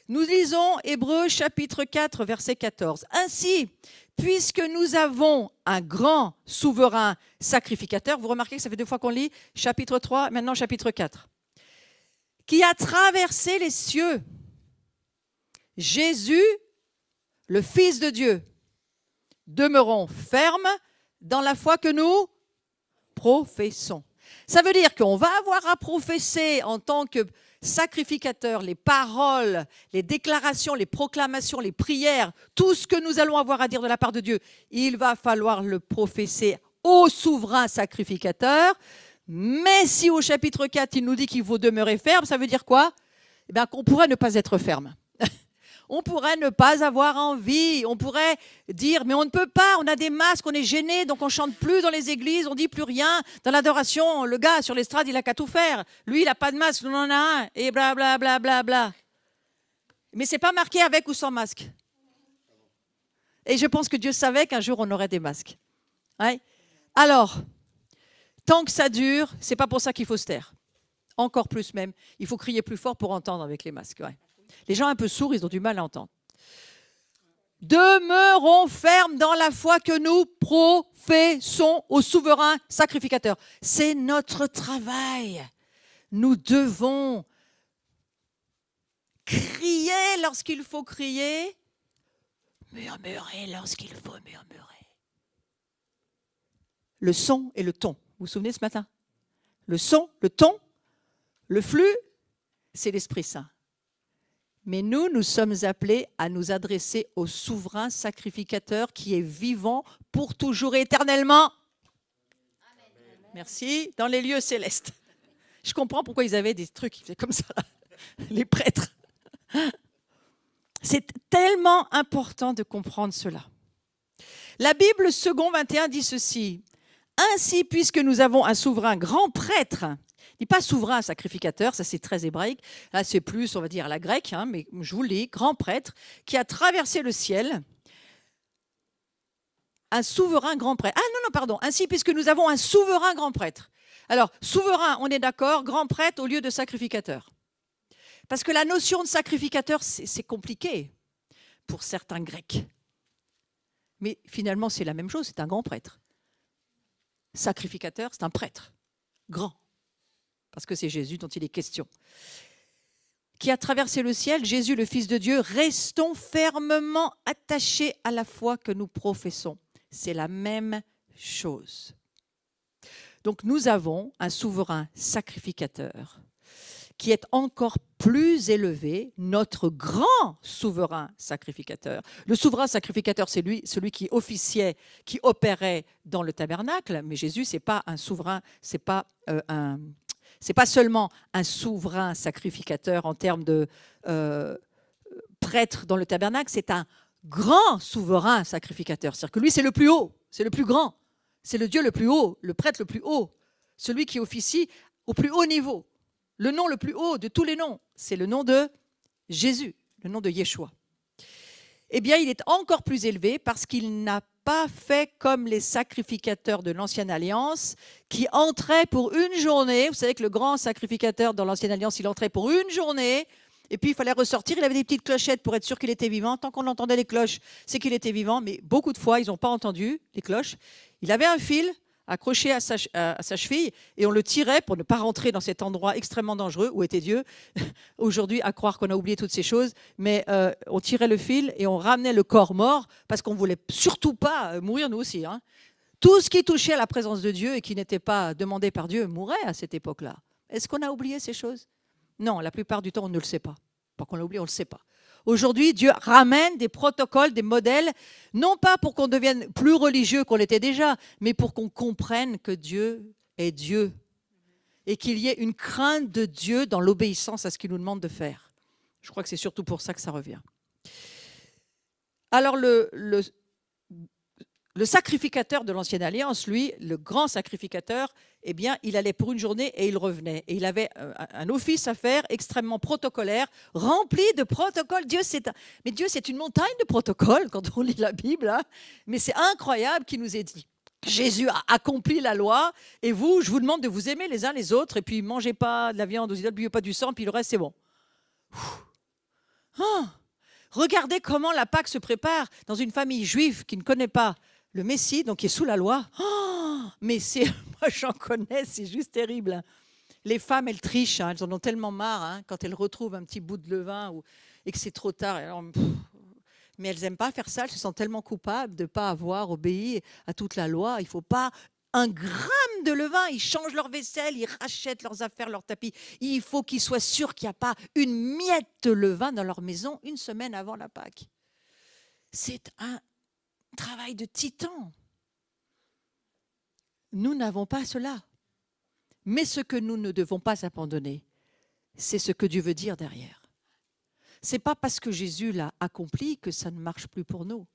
Nous lisons Hébreux chapitre 4, verset 14. Ainsi, puisque nous avons un grand souverain sacrificateur, vous remarquez que ça fait 2 fois qu'on lit, chapitre 3, maintenant chapitre 4, qui a traversé les cieux, Jésus, le Fils de Dieu, demeurons fermes dans la foi que nous professons. Ça veut dire qu'on va avoir à professer en tant que sacrificateur les paroles, les déclarations, les proclamations, les prières, tout ce que nous allons avoir à dire de la part de Dieu. Il va falloir le professer au souverain sacrificateur. Mais si au chapitre 4, il nous dit qu'il faut demeurer ferme, ça veut dire quoi? Eh bien, qu'on pourrait ne pas être ferme. On pourrait ne pas avoir envie, on pourrait dire, mais on ne peut pas, on a des masques, on est gêné, donc on ne chante plus dans les églises, on ne dit plus rien. Dans l'adoration, le gars sur l'estrade, il n'a qu'à tout faire. Lui, il n'a pas de masque, nous on en a un, et blablabla. Bla, bla, bla. Mais ce n'est pas marqué avec ou sans masque. Et je pense que Dieu savait qu'un jour, on aurait des masques. Ouais. Alors, tant que ça dure, ce n'est pas pour ça qu'il faut se taire. Encore plus même, il faut crier plus fort pour entendre avec les masques. Ouais. Les gens un peu sourds, ils ont du mal à entendre. Demeurons fermes dans la foi que nous professons au souverain sacrificateur. C'est notre travail. Nous devons crier lorsqu'il faut crier, murmurer lorsqu'il faut murmurer. Le son et le ton. Vous vous souvenez ce matin? Le son, le ton, le flux, c'est l'Esprit Saint. Mais nous sommes appelés à nous adresser au souverain sacrificateur qui est vivant pour toujours et éternellement. Amen. Merci. Dans les lieux célestes. Je comprends pourquoi ils avaient des trucs qui faisaient comme ça, les prêtres. C'est tellement important de comprendre cela. La Bible, second 21, dit ceci. Ainsi, puisque nous avons un souverain grand prêtre, il n'est pas souverain sacrificateur, ça c'est très hébraïque, là c'est plus, on va dire, à la grecque, hein, mais je vous le lis, grand prêtre, qui a traversé le ciel, un souverain grand prêtre. Ah non, pardon, ainsi puisque nous avons un souverain grand prêtre. Alors, souverain, on est d'accord, grand prêtre au lieu de sacrificateur. Parce que la notion de sacrificateur, c'est compliqué pour certains Grecs. Mais finalement, c'est la même chose, c'est un grand prêtre. Sacrificateur, c'est un prêtre, grand. Parce que c'est Jésus dont il est question, qui a traversé le ciel, Jésus le Fils de Dieu, restons fermement attachés à la foi que nous professons. C'est la même chose. Donc nous avons un souverain sacrificateur qui est encore plus élevé, notre grand souverain sacrificateur. Le souverain sacrificateur, c'est celui qui officiait, qui opérait dans le tabernacle, mais Jésus, ce n'est pas un souverain, c'est pas seulement un souverain sacrificateur en termes de prêtre dans le tabernacle, c'est un grand souverain sacrificateur. C'est-à-dire que lui, c'est le plus haut, c'est le plus grand. C'est le Dieu le plus haut, le prêtre le plus haut, celui qui officie au plus haut niveau. Le nom le plus haut de tous les noms, c'est le nom de Jésus, le nom de Yeshua. Eh bien, il est encore plus élevé parce qu'il n'a pas fait comme les sacrificateurs de l'Ancienne Alliance qui entraient pour une journée. Vous savez que le grand sacrificateur dans l'Ancienne Alliance, il entrait pour une journée et puis il fallait ressortir. Il avait des petites clochettes pour être sûr qu'il était vivant. Tant qu'on entendait les cloches, c'est qu'il était vivant. Mais beaucoup de fois, ils n'ont pas entendu les cloches. Il avait un fil accroché à sa cheville et on le tirait pour ne pas rentrer dans cet endroit extrêmement dangereux où était Dieu. Aujourd'hui, à croire qu'on a oublié toutes ces choses, mais on tirait le fil et on ramenait le corps mort parce qu'on ne voulait surtout pas mourir nous aussi. Hein. Tout ce qui touchait à la présence de Dieu et qui n'était pas demandé par Dieu mourait à cette époque-là. Est-ce qu'on a oublié ces choses? Non, la plupart du temps, on ne le sait pas. Pas qu'on l'a oublié, on ne le sait pas. Aujourd'hui, Dieu ramène des protocoles, des modèles, non pas pour qu'on devienne plus religieux qu'on l'était déjà, mais pour qu'on comprenne que Dieu est Dieu et qu'il y ait une crainte de Dieu dans l'obéissance à ce qu'il nous demande de faire. Je crois que c'est surtout pour ça que ça revient. Alors, le sacrificateur de l'Ancienne Alliance, lui, le grand sacrificateur, eh bien, il allait pour une journée et il revenait. Et il avait un office à faire extrêmement protocolaire, rempli de protocoles. Mais Dieu, c'est une montagne de protocoles quand on lit la Bible. Hein. Mais c'est incroyable qu'il nous ait dit. Jésus a accompli la loi et vous, je vous demande de vous aimer les uns les autres et puis mangez pas de la viande aux idoles, buvez pas du sang, puis le reste, c'est bon. Ah, regardez comment la Pâque se prépare dans une famille juive qui ne connaît pas le Messie, donc qui est sous la loi. Oh, mais moi j'en connais, c'est juste terrible. Les femmes, elles trichent, hein, elles en ont tellement marre hein, quand elles retrouvent un petit bout de levain et que c'est trop tard. Alors, mais elles n'aiment pas faire ça, elles se sentent tellement coupables de ne pas avoir obéi à toute la loi. Il ne faut pas un gramme de levain. Ils changent leur vaisselle, ils rachètent leurs affaires, leurs tapis. Il faut qu'ils soient sûrs qu'il n'y a pas une miette de levain dans leur maison une semaine avant la Pâque. C'est un travail de titan. Nous n'avons pas cela. Mais ce que nous ne devons pas abandonner, c'est ce que Dieu veut dire derrière. Ce n'est pas parce que Jésus l'a accompli que ça ne marche plus pour nous.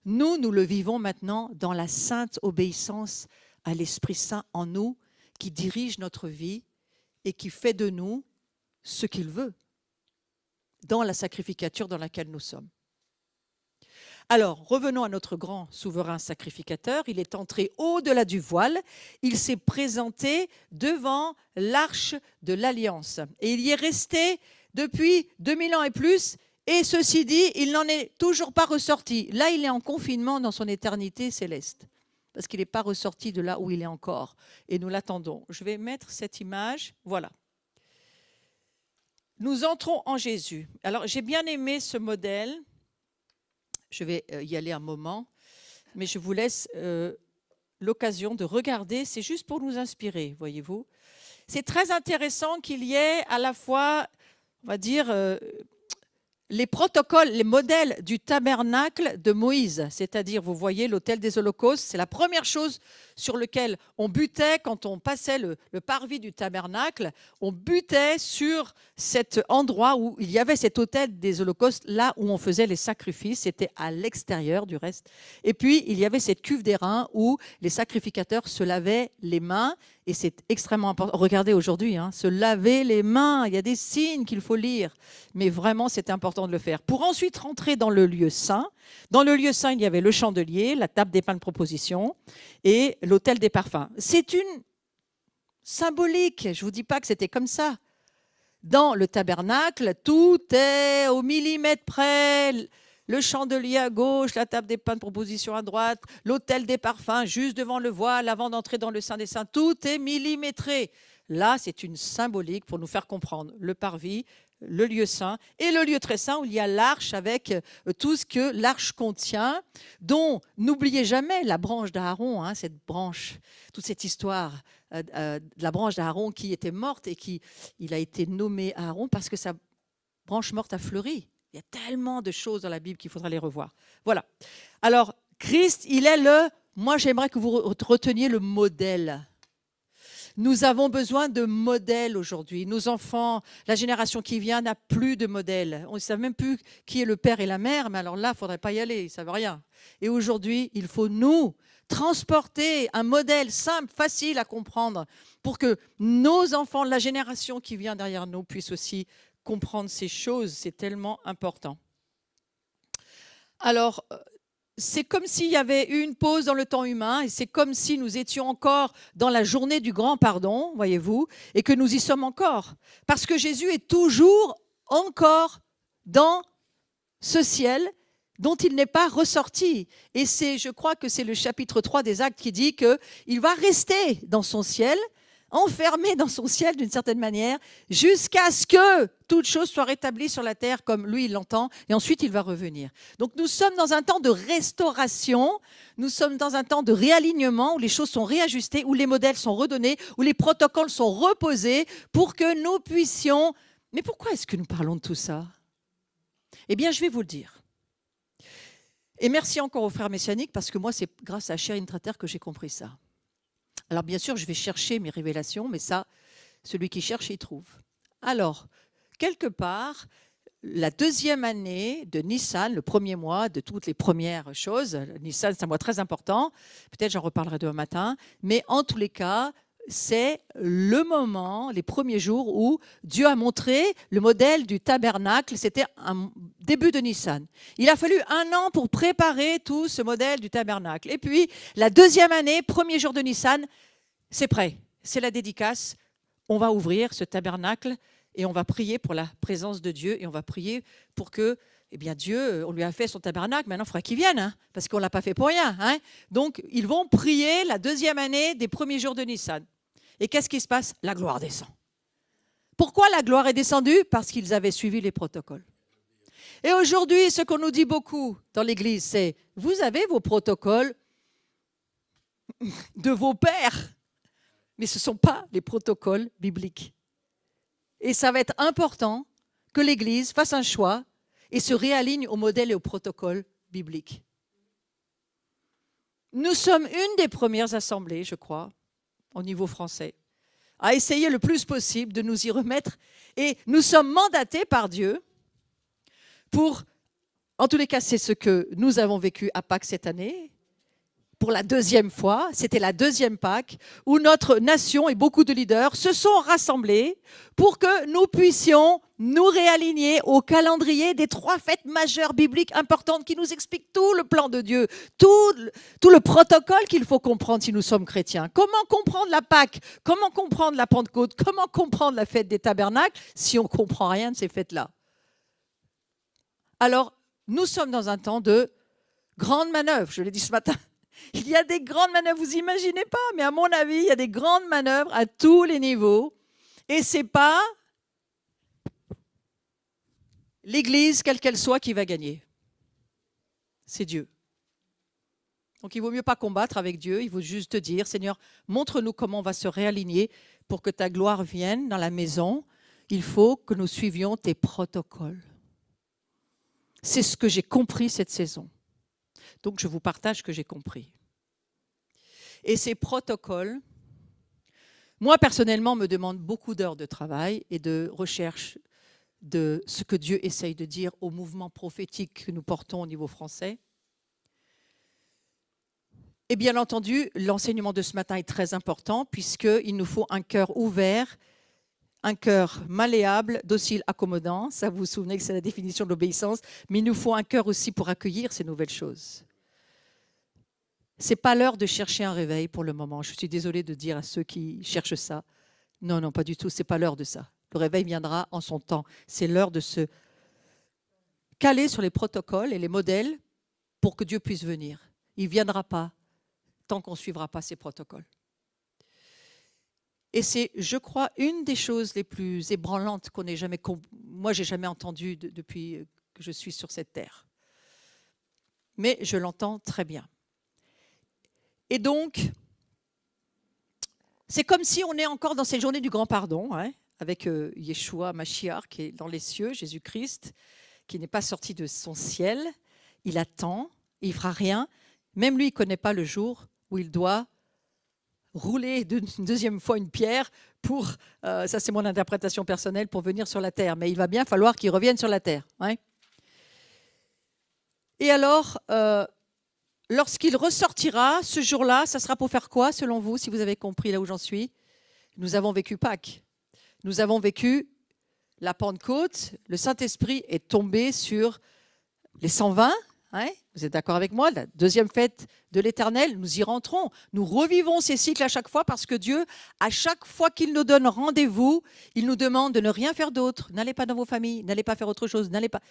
Nous le vivons maintenant dans la sainte obéissance à l'Esprit Saint en nous, qui dirige notre vie et qui fait de nous ce qu'il veut, dans la sacrificature dans laquelle nous sommes. Alors, revenons à notre grand souverain sacrificateur. Il est entré au-delà du voile. Il s'est présenté devant l'arche de l'Alliance. Et il y est resté depuis 2000 ans et plus. Et ceci dit, il n'en est toujours pas ressorti. Là, il est en confinement dans son éternité céleste. Parce qu'il n'est pas ressorti de là où il est encore. Et nous l'attendons. Je vais mettre cette image. Voilà. Nous entrons en Jésus. Alors, j'ai bien aimé ce modèle. Je vais y aller un moment, mais je vous laisse l'occasion de regarder. C'est juste pour nous inspirer, voyez-vous. C'est très intéressant qu'il y ait à la fois, on va dire, les protocoles, les modèles du tabernacle de Moïse. C'est-à-dire, vous voyez, l'autel des holocaustes, c'est la première chose sur laquelle on butait quand on passait le parvis du tabernacle. On butait sur cet endroit où il y avait cet autel des holocaustes, là où on faisait les sacrifices. C'était à l'extérieur du reste. Et puis, il y avait cette cuve d'airain où les sacrificateurs se lavaient les mains. Et c'est extrêmement important. Regardez aujourd'hui, hein, se laver les mains. Il y a des signes qu'il faut lire. Mais vraiment, c'est important de le faire. Pour ensuite rentrer dans le lieu saint. Dans le lieu saint, il y avait le chandelier, la table des pains de proposition et l'autel des parfums. C'est une symbolique. Je ne vous dis pas que c'était comme ça. Dans le tabernacle, tout est au millimètre près. Le chandelier à gauche, la table des pains de proposition à droite, l'autel des parfums juste devant le voile avant d'entrer dans le Saint des Saints. Tout est millimétré. Là, c'est une symbolique pour nous faire comprendre le parvis, le lieu saint et le lieu très saint où il y a l'arche avec tout ce que l'arche contient, dont n'oubliez jamais la branche d'Aaron, hein, cette branche, toute cette histoire de la branche d'Aaron qui était morte et il a été nommé Aaron parce que sa branche morte a fleuri. Il y a tellement de choses dans la Bible qu'il faudra les revoir. Voilà. Alors, Christ, il est moi j'aimerais que vous reteniez le modèle. Nous avons besoin de modèles aujourd'hui. Nos enfants, la génération qui vient n'a plus de modèles. On ne sait même plus qui est le père et la mère, mais alors là, il ne faudrait pas y aller, ils ne savent rien. Et aujourd'hui, il faut nous transporter un modèle simple, facile à comprendre, pour que nos enfants, la génération qui vient derrière nous, puissent aussi comprendre ces choses. C'est tellement important. Alors, c'est comme s'il y avait eu une pause dans le temps humain et c'est comme si nous étions encore dans la journée du grand pardon, voyez-vous, et que nous y sommes encore. Parce que Jésus est toujours encore dans ce ciel dont il n'est pas ressorti. Et je crois que c'est le chapitre 3 des Actes qui dit qu'il va rester dans son ciel, enfermé dans son ciel d'une certaine manière, jusqu'à ce que toute chose soit rétablie sur la terre comme lui il l'entend, et ensuite il va revenir. Donc nous sommes dans un temps de restauration, nous sommes dans un temps de réalignement où les choses sont réajustées, où les modèles sont redonnés, où les protocoles sont reposés pour que nous puissions... Mais pourquoi est-ce que nous parlons de tout ça? Eh bien, je vais vous le dire. Et merci encore aux frères messianiques, parce que moi, c'est grâce à Sherine Trater que j'ai compris ça. Alors, bien sûr, je vais chercher mes révélations, mais ça, celui qui cherche, il trouve. Alors, quelque part, la deuxième année de Nissan, le premier mois de toutes les premières choses, Nissan, c'est un mois très important, peut-être j'en reparlerai demain matin, mais en tous les cas, c'est le moment, les premiers jours où Dieu a montré le modèle du tabernacle. C'était un début de Nissan. Il a fallu 1 an pour préparer tout ce modèle du tabernacle. Et puis, la deuxième année, premier jour de Nissan, c'est prêt. C'est la dédicace. On va ouvrir ce tabernacle et on va prier pour la présence de Dieu et on va prier pour que, eh bien, Dieu, on lui a fait son tabernacle, maintenant il faudra qu'il vienne, hein, parce qu'on ne l'a pas fait pour rien. Hein. Donc, ils vont prier la deuxième année des premiers jours de Nissan. Et qu'est-ce qui se passe? La gloire descend. Pourquoi la gloire est descendue? Parce qu'ils avaient suivi les protocoles. Et aujourd'hui, ce qu'on nous dit beaucoup dans l'Église, c'est « vous avez vos protocoles de vos pères, mais ce ne sont pas les protocoles bibliques. » Et ça va être important que l'Église fasse un choix et se réaligne au modèle et au protocole biblique. Nous sommes une des premières assemblées, je crois, au niveau français, à essayer le plus possible de nous y remettre. Et nous sommes mandatés par Dieu pour, en tous les cas, c'est ce que nous avons vécu à Pâques cette année, pour la deuxième fois, c'était la deuxième Pâques, où notre nation et beaucoup de leaders se sont rassemblés pour que nous puissions nous réaligner au calendrier des 3 fêtes majeures bibliques importantes qui nous expliquent tout le plan de Dieu, tout le protocole qu'il faut comprendre si nous sommes chrétiens. Comment comprendre la Pâques? Comment comprendre la Pentecôte? Comment comprendre la fête des tabernacles si on ne comprend rien de ces fêtes-là? Alors, nous sommes dans un temps de grande manœuvre, je l'ai dit ce matin. Il y a des grandes manœuvres, vous n'imaginez pas, mais à mon avis, il y a des grandes manœuvres à tous les niveaux. Et ce n'est pas l'Église, quelle qu'elle soit, qui va gagner. C'est Dieu. Donc il ne vaut mieux pas combattre avec Dieu, il faut juste te dire, Seigneur, montre-nous comment on va se réaligner pour que ta gloire vienne dans la maison. Il faut que nous suivions tes protocoles. C'est ce que j'ai compris cette saison. Donc, je vous partage ce que j'ai compris. Et ces protocoles, moi, personnellement, me demandent beaucoup d'heures de travail et de recherche de ce que Dieu essaye de dire au mouvement prophétique que nous portons au niveau français. Et bien entendu, l'enseignement de ce matin est très important puisqu'il nous faut un cœur ouvert, un cœur malléable, docile, accommodant. Ça, vous vous souvenez que c'est la définition de l'obéissance. Mais il nous faut un cœur aussi pour accueillir ces nouvelles choses. Ce n'est pas l'heure de chercher un réveil pour le moment. Je suis désolée de dire à ceux qui cherchent ça. Non, non, pas du tout. Ce n'est pas l'heure de ça. Le réveil viendra en son temps. C'est l'heure de se caler sur les protocoles et les modèles pour que Dieu puisse venir. Il ne viendra pas tant qu'on ne suivra pas ces protocoles. Et c'est, je crois, une des choses les plus ébranlantes qu'on ait jamais, moi, j'ai jamais entendues depuis que je suis sur cette terre. Mais je l'entends très bien. Et donc, c'est comme si on est encore dans cette journée du grand pardon, hein, avec Yeshua Mashiach qui est dans les cieux, Jésus-Christ, qui n'est pas sorti de son ciel. Il attend, il ne fera rien. Même lui, il ne connaît pas le jour où il doit rouler une deuxième fois une pierre pour, ça c'est mon interprétation personnelle, pour venir sur la terre. Mais il va bien falloir qu'il revienne sur la terre. Ouais. Et alors, lorsqu'il ressortira, ce jour-là, ça sera pour faire quoi, selon vous, si vous avez compris là où j'en suis? Nous avons vécu Pâques. Nous avons vécu la Pentecôte. Le Saint-Esprit est tombé sur les 120. Hein, vous êtes d'accord avec moi? La deuxième fête de l'Éternel, nous y rentrons. Nous revivons ces cycles à chaque fois parce que Dieu, à chaque fois qu'il nous donne rendez-vous, il nous demande de ne rien faire d'autre. N'allez pas dans vos familles, n'allez pas faire autre chose, n'allez pas.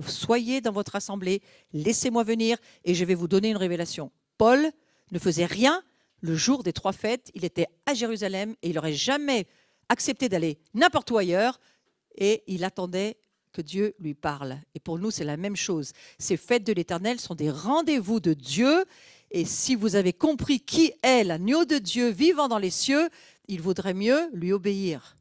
Soyez dans votre assemblée, laissez-moi venir et je vais vous donner une révélation. Paul ne faisait rien le jour des 3 fêtes. Il était à Jérusalem et il n'aurait jamais accepté d'aller n'importe où ailleurs et il attendait que Dieu lui parle. Et pour nous, c'est la même chose. Ces fêtes de l'Éternel sont des rendez-vous de Dieu. Et si vous avez compris qui est l'agneau de Dieu vivant dans les cieux, il vaudrait mieux lui obéir.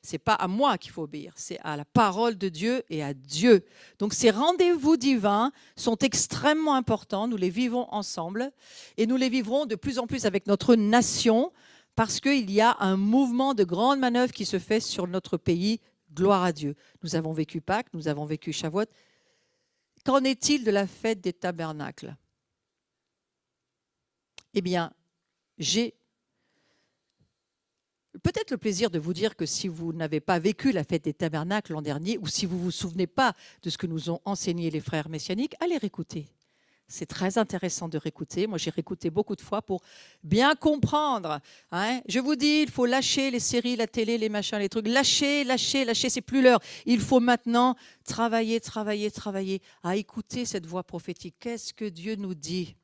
Ce n'est pas à moi qu'il faut obéir, c'est à la parole de Dieu et à Dieu. Donc ces rendez-vous divins sont extrêmement importants. Nous les vivons ensemble et nous les vivrons de plus en plus avec notre nation parce qu'il y a un mouvement de grande manœuvre qui se fait sur notre pays. Gloire à Dieu. Nous avons vécu Pâques, nous avons vécu Shavuot. Qu'en est-il de la fête des tabernacles? Eh bien, j'ai peut-être le plaisir de vous dire que si vous n'avez pas vécu la fête des tabernacles l'an dernier, ou si vous ne vous souvenez pas de ce que nous ont enseigné les frères messianiques, allez réécouter. C'est très intéressant de réécouter. Moi, j'ai réécouté beaucoup de fois pour bien comprendre. Hein. Je vous dis, il faut lâcher les séries, la télé, les machins, les trucs. Lâcher, c'est plus l'heure. Il faut maintenant travailler à écouter cette voix prophétique. Qu'est-ce que Dieu nous dit?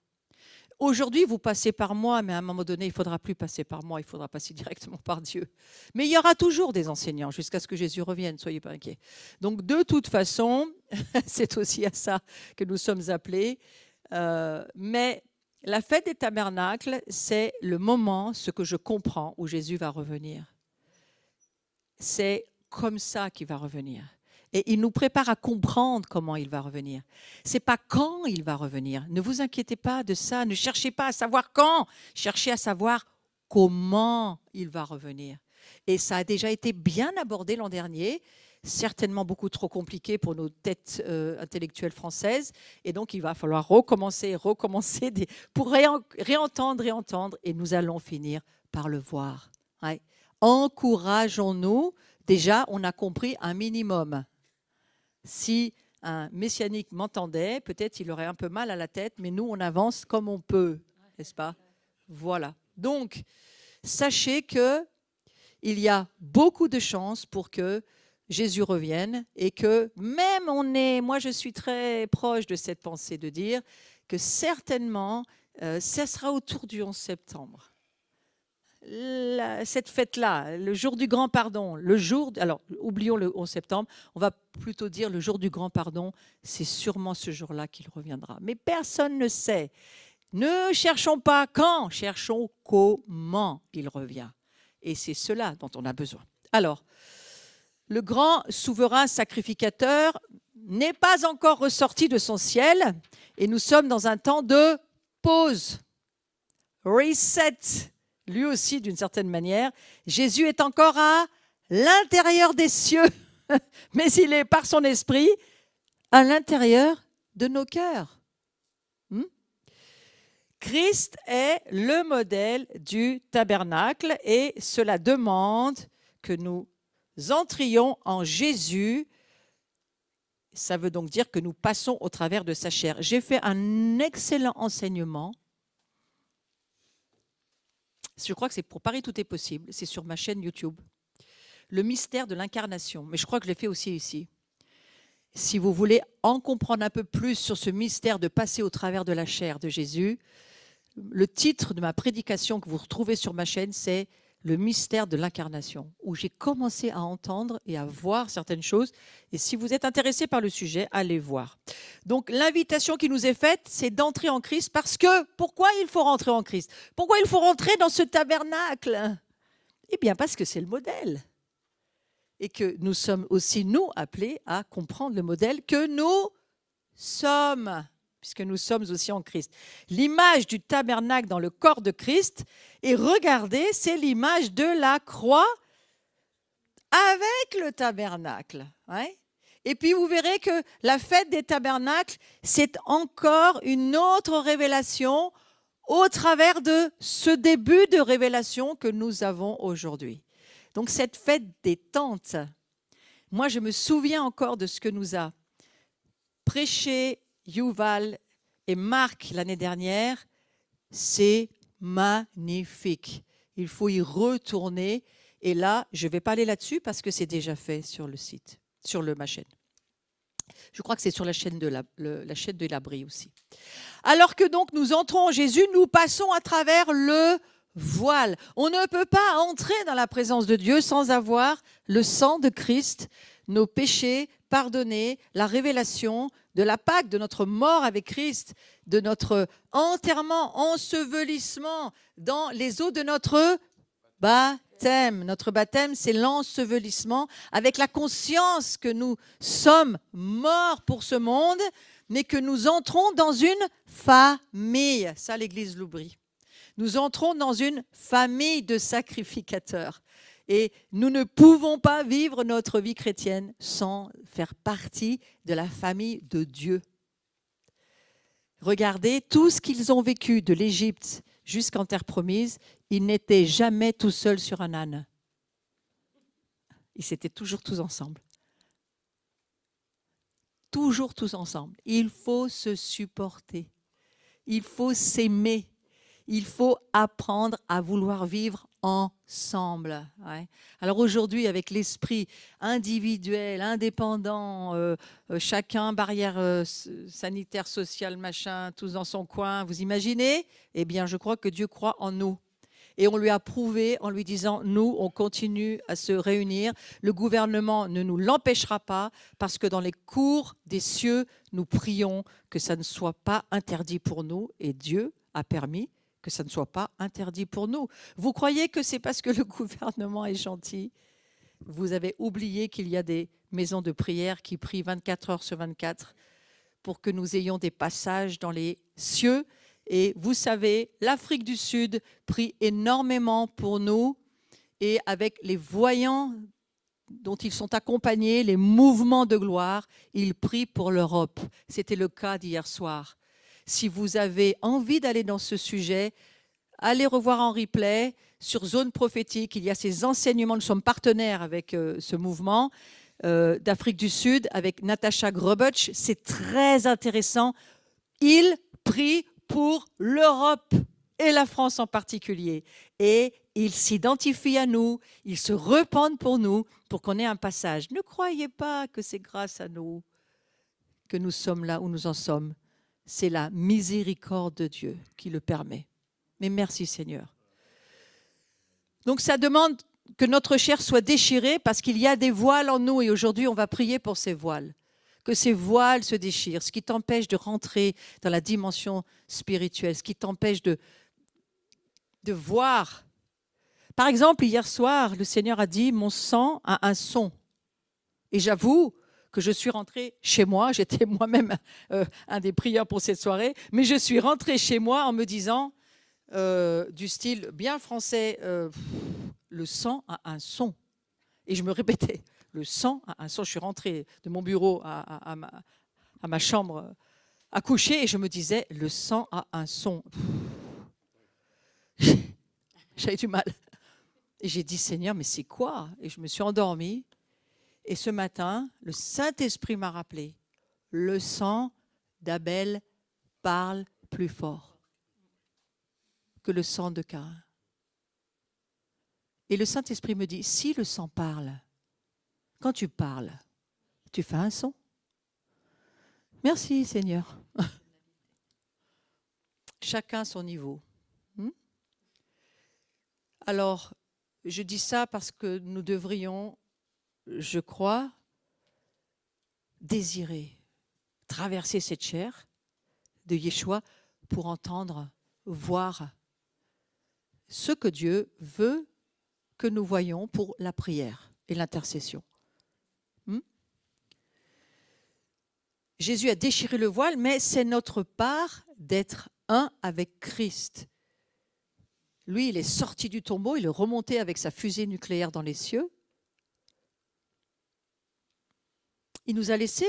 Aujourd'hui, vous passez par moi, mais à un moment donné, il ne faudra plus passer par moi, il faudra passer directement par Dieu. Mais il y aura toujours des enseignants jusqu'à ce que Jésus revienne, soyez pas inquiets. Donc, de toute façon, c'est aussi à ça que nous sommes appelés. Mais la fête des tabernacles, c'est le moment, ce que je comprends, où Jésus va revenir. C'est comme ça qu'il va revenir. Et il nous prépare à comprendre comment il va revenir. Ce n'est pas quand il va revenir. Ne vous inquiétez pas de ça. Ne cherchez pas à savoir quand. Cherchez à savoir comment il va revenir. Et ça a déjà été bien abordé l'an dernier. Certainement beaucoup trop compliqué pour nos têtes intellectuelles françaises. Et donc, il va falloir recommencer pour réentendre. Et nous allons finir par le voir. Ouais. Encourageons-nous. Déjà, on a compris un minimum. Si un messianique m'entendait, peut-être il aurait un peu mal à la tête, mais nous, on avance comme on peut, n'est-ce pas? Voilà. Donc, sachez qu'il y a beaucoup de chances pour que Jésus revienne et que même moi je suis très proche de cette pensée de dire que certainement, ça sera autour du 11 septembre. Cette fête-là, le jour du grand pardon, alors oublions le 11 septembre, on va plutôt dire le jour du grand pardon, c'est sûrement ce jour-là qu'il reviendra. Mais personne ne sait. Ne cherchons pas quand, cherchons comment il revient. Et c'est cela dont on a besoin. Alors, le grand souverain sacrificateur n'est pas encore ressorti de son ciel et nous sommes dans un temps de pause, reset. Lui aussi, d'une certaine manière, Jésus est encore à l'intérieur des cieux, mais il est par son esprit à l'intérieur de nos cœurs. Christ est le modèle du tabernacle et cela demande que nous entrions en Jésus. Ça veut donc dire que nous passons au travers de sa chair. J'ai fait un excellent enseignement. Je crois que c'est pour Paris Tout est possible. C'est sur ma chaîne YouTube. Le mystère de l'incarnation. Mais je crois que je l'ai fait aussi ici. Si vous voulez en comprendre un peu plus sur ce mystère de passer au travers de la chair de Jésus, le titre de ma prédication que vous retrouvez sur ma chaîne, c'est le mystère de l'incarnation, où j'ai commencé à entendre et à voir certaines choses. Et si vous êtes intéressé par le sujet, allez voir. Donc l'invitation qui nous est faite, c'est d'entrer en Christ parce que, pourquoi il faut rentrer en Christ? Pourquoi il faut rentrer dans ce tabernacle? Eh bien parce que c'est le modèle. Et que nous sommes aussi, nous, appelés à comprendre le modèle que nous sommes. puisque nous sommes aussi en Christ. L'image du tabernacle dans le corps de Christ, et regardez, c'est l'image de la croix avec le tabernacle. Ouais. Et puis vous verrez que la fête des tabernacles, c'est encore une autre révélation au travers de ce début de révélation que nous avons aujourd'hui. Donc cette fête des tentes, moi je me souviens encore de ce que nous a prêché Yuval et Marc l'année dernière, c'est magnifique. Il faut y retourner. Et là, je ne vais pas aller là-dessus parce que c'est déjà fait sur le site, sur ma chaîne. Je crois que c'est sur la chaîne de la chaîne de l'Abri aussi. Alors que donc nous entrons en Jésus, nous passons à travers le voile. On ne peut pas entrer dans la présence de Dieu sans avoir le sang de Christ, nos péchés pardonnés, la révélation de la Pâque, de notre mort avec Christ, de notre enterrement, ensevelissement dans les eaux de notre baptême. Notre baptême, c'est l'ensevelissement avec la conscience que nous sommes morts pour ce monde, mais que nous entrons dans une famille. Ça, l'Église l'oublie. Nous entrons dans une famille de sacrificateurs. Et nous ne pouvons pas vivre notre vie chrétienne sans faire partie de la famille de Dieu. Regardez tout ce qu'ils ont vécu de l'Égypte jusqu'en terre promise. Ils n'étaient jamais tout seuls sur un âne. Ils étaient toujours tous ensemble. Toujours tous ensemble. Il faut se supporter. Il faut s'aimer. Il faut apprendre à vouloir vivre ensemble. Ouais. Alors aujourd'hui, avec l'esprit individuel, indépendant, chacun, barrière sanitaire, sociale, machin, tous dans son coin, vous imaginez? Eh bien, je crois que Dieu croit en nous. Et on lui a prouvé en lui disant, nous, on continue à se réunir. Le gouvernement ne nous l'empêchera pas parce que dans les cours des cieux, nous prions que ça ne soit pas interdit pour nous. Et Dieu a permis que ça ne soit pas interdit pour nous. Vous croyez que c'est parce que le gouvernement est gentil? Vous avez oublié qu'il y a des maisons de prière qui prient 24 heures sur 24 pour que nous ayons des passages dans les cieux. Et vous savez, l'Afrique du Sud prie énormément pour nous et avec les voyants dont ils sont accompagnés, les mouvements de gloire, ils prient pour l'Europe. C'était le cas d'hier soir. Si vous avez envie d'aller dans ce sujet, allez revoir en replay sur Zone Prophétique. Il y a ces enseignements. Nous sommes partenaires avec ce mouvement d'Afrique du Sud, avec Natasha Grobotch. C'est très intéressant. Ils prient pour l'Europe et la France en particulier. Et ils s'identifient à nous, ils se repentent pour nous, pour qu'on ait un passage. Ne croyez pas que c'est grâce à nous que nous sommes là où nous en sommes. C'est la miséricorde de Dieu qui le permet. Mais merci Seigneur. Donc ça demande que notre chair soit déchirée parce qu'il y a des voiles en nous et aujourd'hui on va prier pour ces voiles. Que ces voiles se déchirent, ce qui t'empêche de rentrer dans la dimension spirituelle, ce qui t'empêche de voir. Par exemple, hier soir, le Seigneur a dit « Mon sang a un son ». Et j'avoue que je suis rentrée chez moi, j'étais moi-même un des prieurs pour cette soirée, mais je suis rentrée chez moi en me disant, du style bien français, le sang a un son. Et je me répétais, le sang a un son. Je suis rentrée de mon bureau à ma chambre à coucher et je me disais, le sang a un son. J'avais du mal. Et j'ai dit, Seigneur, mais c'est quoi? Et je me suis endormie. Et ce matin, le Saint-Esprit m'a rappelé, le sang d'Abel parle plus fort que le sang de Caïn. Et le Saint-Esprit me dit, si le sang parle, quand tu parles, tu fais un son. Merci Seigneur. Chacun son niveau. Alors, je dis ça parce que nous devrions, je crois, désirer traverser cette chair de Yeshua pour entendre, voir ce que Dieu veut que nous voyons pour la prière et l'intercession. Jésus a déchiré le voile, mais c'est notre part d'être un avec Christ. Lui, il est sorti du tombeau, il est remonté avec sa fusée nucléaire dans les cieux. Il nous a laissés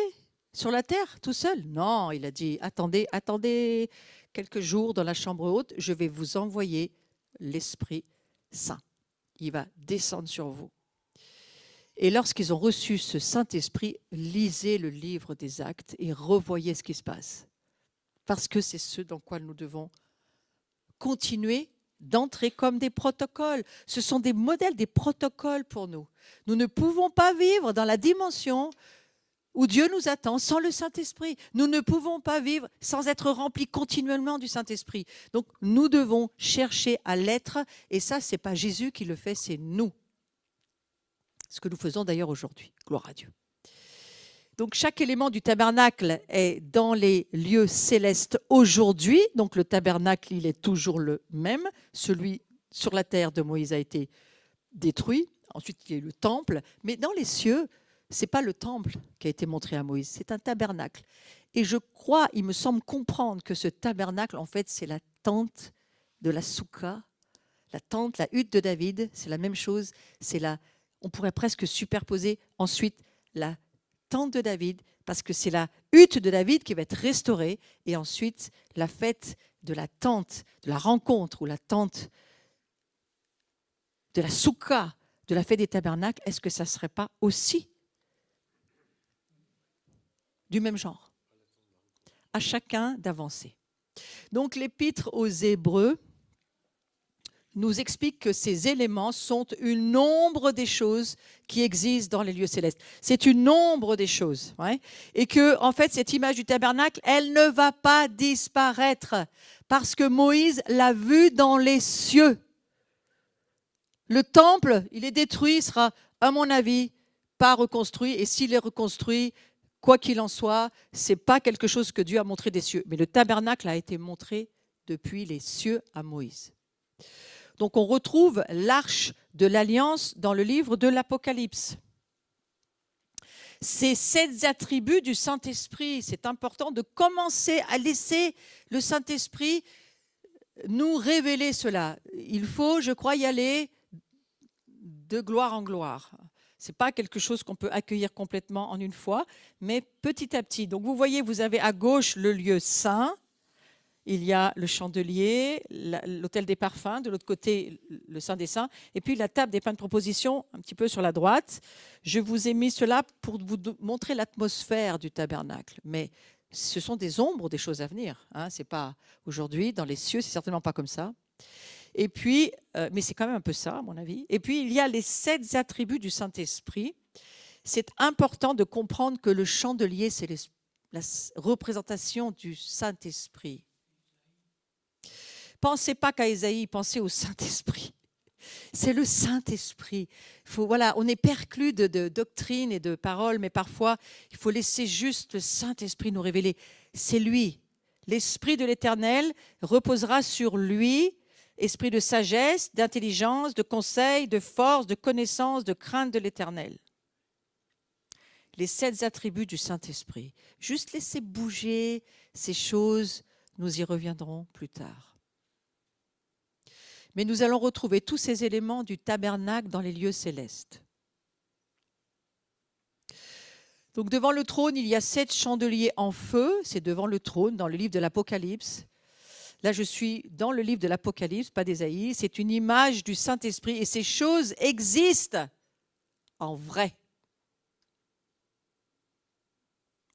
sur la terre, tout seul. Non, il a dit, attendez quelques jours dans la chambre haute, je vais vous envoyer l'Esprit Saint. Il va descendre sur vous. Et lorsqu'ils ont reçu ce Saint-Esprit, lisez le livre des Actes et revoyez ce qui se passe. Parce que c'est ce dans quoi nous devons continuer d'entrer comme des protocoles. Ce sont des modèles, des protocoles pour nous. Nous ne pouvons pas vivre dans la dimension où Dieu nous attend sans le Saint-Esprit. Nous ne pouvons pas vivre sans être remplis continuellement du Saint-Esprit. Donc, nous devons chercher à l'être. Et ça, ce n'est pas Jésus qui le fait, c'est nous. Ce que nous faisons d'ailleurs aujourd'hui. Gloire à Dieu. Donc, chaque élément du tabernacle est dans les lieux célestes aujourd'hui. Donc, le tabernacle, il est toujours le même. Celui sur la terre de Moïse a été détruit. Ensuite, il y a eu le temple. Mais dans les cieux, ce n'est pas le temple qui a été montré à Moïse, c'est un tabernacle. Et je crois, il me semble comprendre que ce tabernacle, en fait, c'est la tente de la soukha, la tente, la hutte de David, c'est la même chose. On pourrait presque superposer ensuite la tente de David, parce que c'est la hutte de David qui va être restaurée, et ensuite la fête de la tente, de la rencontre, ou la tente de la soukha, de la fête des tabernacles, est-ce que ça ne serait pas aussi du même genre? À chacun d'avancer. Donc l'épître aux Hébreux nous explique que ces éléments sont une ombre des choses qui existent dans les lieux célestes. C'est une ombre des choses. Ouais, et que, en fait, cette image du tabernacle, elle ne va pas disparaître parce que Moïse l'a vue dans les cieux. Le temple, il est détruit, sera, à mon avis, pas reconstruit. Et s'il est reconstruit, quoi qu'il en soit, ce n'est pas quelque chose que Dieu a montré des cieux. Mais le tabernacle a été montré depuis les cieux à Moïse. Donc on retrouve l'arche de l'alliance dans le livre de l'Apocalypse. Ces 7 attributs du Saint-Esprit, c'est important de commencer à laisser le Saint-Esprit nous révéler cela. Il faut, je crois, y aller de gloire en gloire. Ce n'est pas quelque chose qu'on peut accueillir complètement en une fois, mais petit à petit. Donc vous voyez, vous avez à gauche le lieu saint, il y a le chandelier, l'autel des parfums, de l'autre côté le Saint des Saints, et puis la table des pains de proposition un petit peu sur la droite. Je vous ai mis cela pour vous montrer l'atmosphère du tabernacle, mais ce sont des ombres des choses à venir. Hein. Ce n'est pas aujourd'hui, dans les cieux, c'est certainement pas comme ça. Et puis, mais c'est quand même un peu ça, à mon avis. Et puis, il y a les 7 attributs du Saint-Esprit. C'est important de comprendre que le chandelier, c'est la représentation du Saint-Esprit. Pensez pas qu'à Ésaïe, pensez au Saint-Esprit. C'est le Saint-Esprit. Voilà, on est perclus de doctrines et de paroles, mais parfois, il faut laisser juste le Saint-Esprit nous révéler. C'est lui. L'Esprit de l'Éternel reposera sur lui. Esprit de sagesse, d'intelligence, de conseil, de force, de connaissance, de crainte de l'Éternel. Les 7 attributs du Saint-Esprit. Juste laisser bouger ces choses, nous y reviendrons plus tard. Mais nous allons retrouver tous ces éléments du tabernacle dans les lieux célestes. Donc devant le trône, il y a 7 chandeliers en feu. C'est devant le trône, dans le livre de l'Apocalypse. Là, je suis dans le livre de l'Apocalypse, pas d'Ésaïe. C'est une image du Saint-Esprit et ces choses existent en vrai.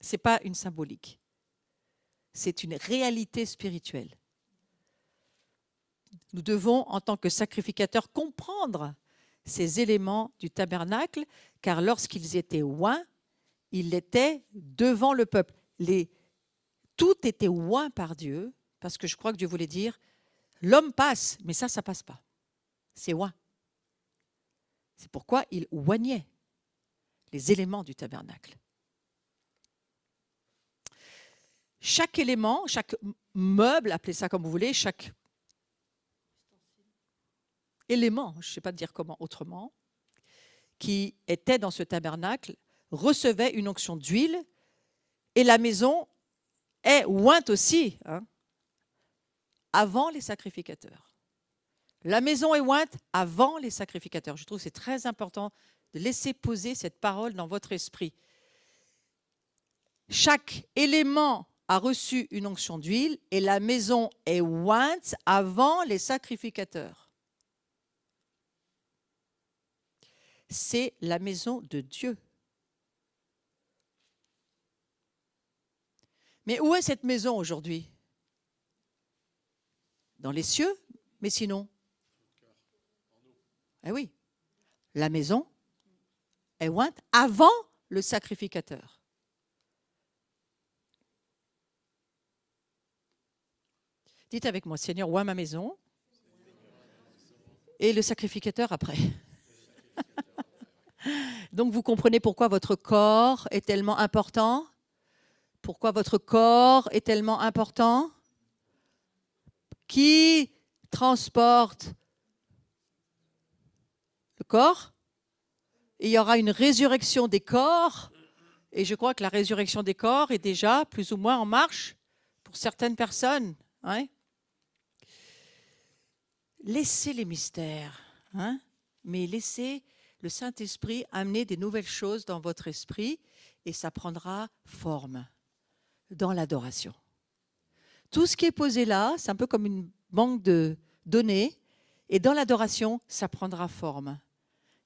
Ce n'est pas une symbolique. C'est une réalité spirituelle. Nous devons, en tant que sacrificateurs, comprendre ces éléments du tabernacle, car lorsqu'ils étaient oints, ils l'étaient devant le peuple. Tout était oint par Dieu. Parce que je crois que Dieu voulait dire, l'homme passe, mais ça ne passe pas. C'est oint. C'est pourquoi il oignait les éléments du tabernacle. Chaque élément, chaque meuble, appelez ça comme vous voulez, chaque élément, je ne sais pas dire comment autrement, qui était dans ce tabernacle, recevait une onction d'huile Et la maison est ointe aussi, hein, avant les sacrificateurs. La maison est ointe avant les sacrificateurs. Je trouve que c'est très important de laisser poser cette parole dans votre esprit. Chaque élément a reçu une onction d'huile et la maison est ointe avant les sacrificateurs. C'est la maison de Dieu. Mais où est cette maison aujourd'hui? Dans les cieux, mais sinon. Eh oui, la maison est ointe avant le sacrificateur. Dites avec moi, Seigneur, oint ma maison, et le sacrificateur après. Donc vous comprenez pourquoi votre corps est tellement important? Pourquoi votre corps est tellement important? Qui transporte le corps? Il y aura une résurrection des corps, et je crois que la résurrection des corps est déjà plus ou moins en marche pour certaines personnes. Hein? Laissez les mystères, hein? Mais laissez le Saint-Esprit amener des nouvelles choses dans votre esprit, et ça prendra forme dans l'adoration. Tout ce qui est posé là, c'est un peu comme une banque de données, et dans l'adoration, ça prendra forme.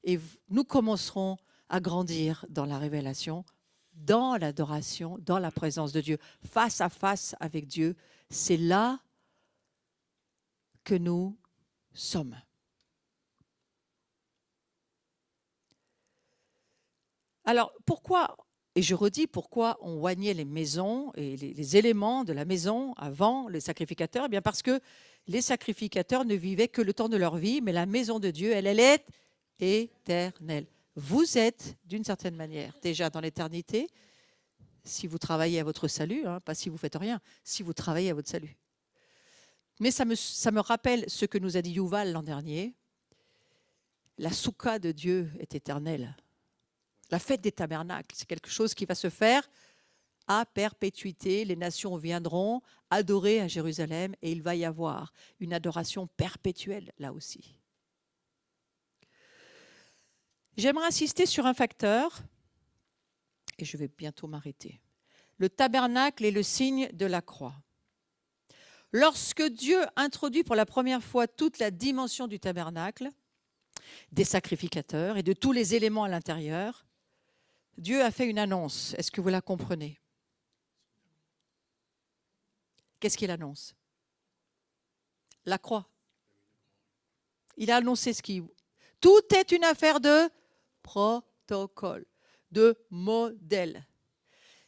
Et nous commencerons à grandir dans la révélation, dans l'adoration, dans la présence de Dieu, face à face avec Dieu. C'est là que nous sommes. Alors, pourquoi, et je redis pourquoi on oignait les maisons et les éléments de la maison avant les sacrificateurs? Eh bien parce que les sacrificateurs ne vivaient que le temps de leur vie, mais la maison de Dieu, elle est éternelle. Vous êtes, d'une certaine manière, déjà dans l'éternité, si vous travaillez à votre salut, hein, pas si vous ne faites rien, si vous travaillez à votre salut. Mais ça me rappelle ce que nous a dit Yuval l'an dernier. La soukha de Dieu est éternelle. La fête des tabernacles, c'est quelque chose qui va se faire à perpétuité. Les nations viendront adorer à Jérusalem et il va y avoir une adoration perpétuelle là aussi. J'aimerais insister sur un facteur, et je vais bientôt m'arrêter. Le tabernacle est le signe de la croix. Lorsque Dieu introduit pour la première fois toute la dimension du tabernacle, des sacrificateurs et de tous les éléments à l'intérieur, Dieu a fait une annonce. Est-ce que vous la comprenez? Qu'est-ce qu'il annonce? La croix. Il a annoncé ce qui... Tout est une affaire de protocole, de modèle.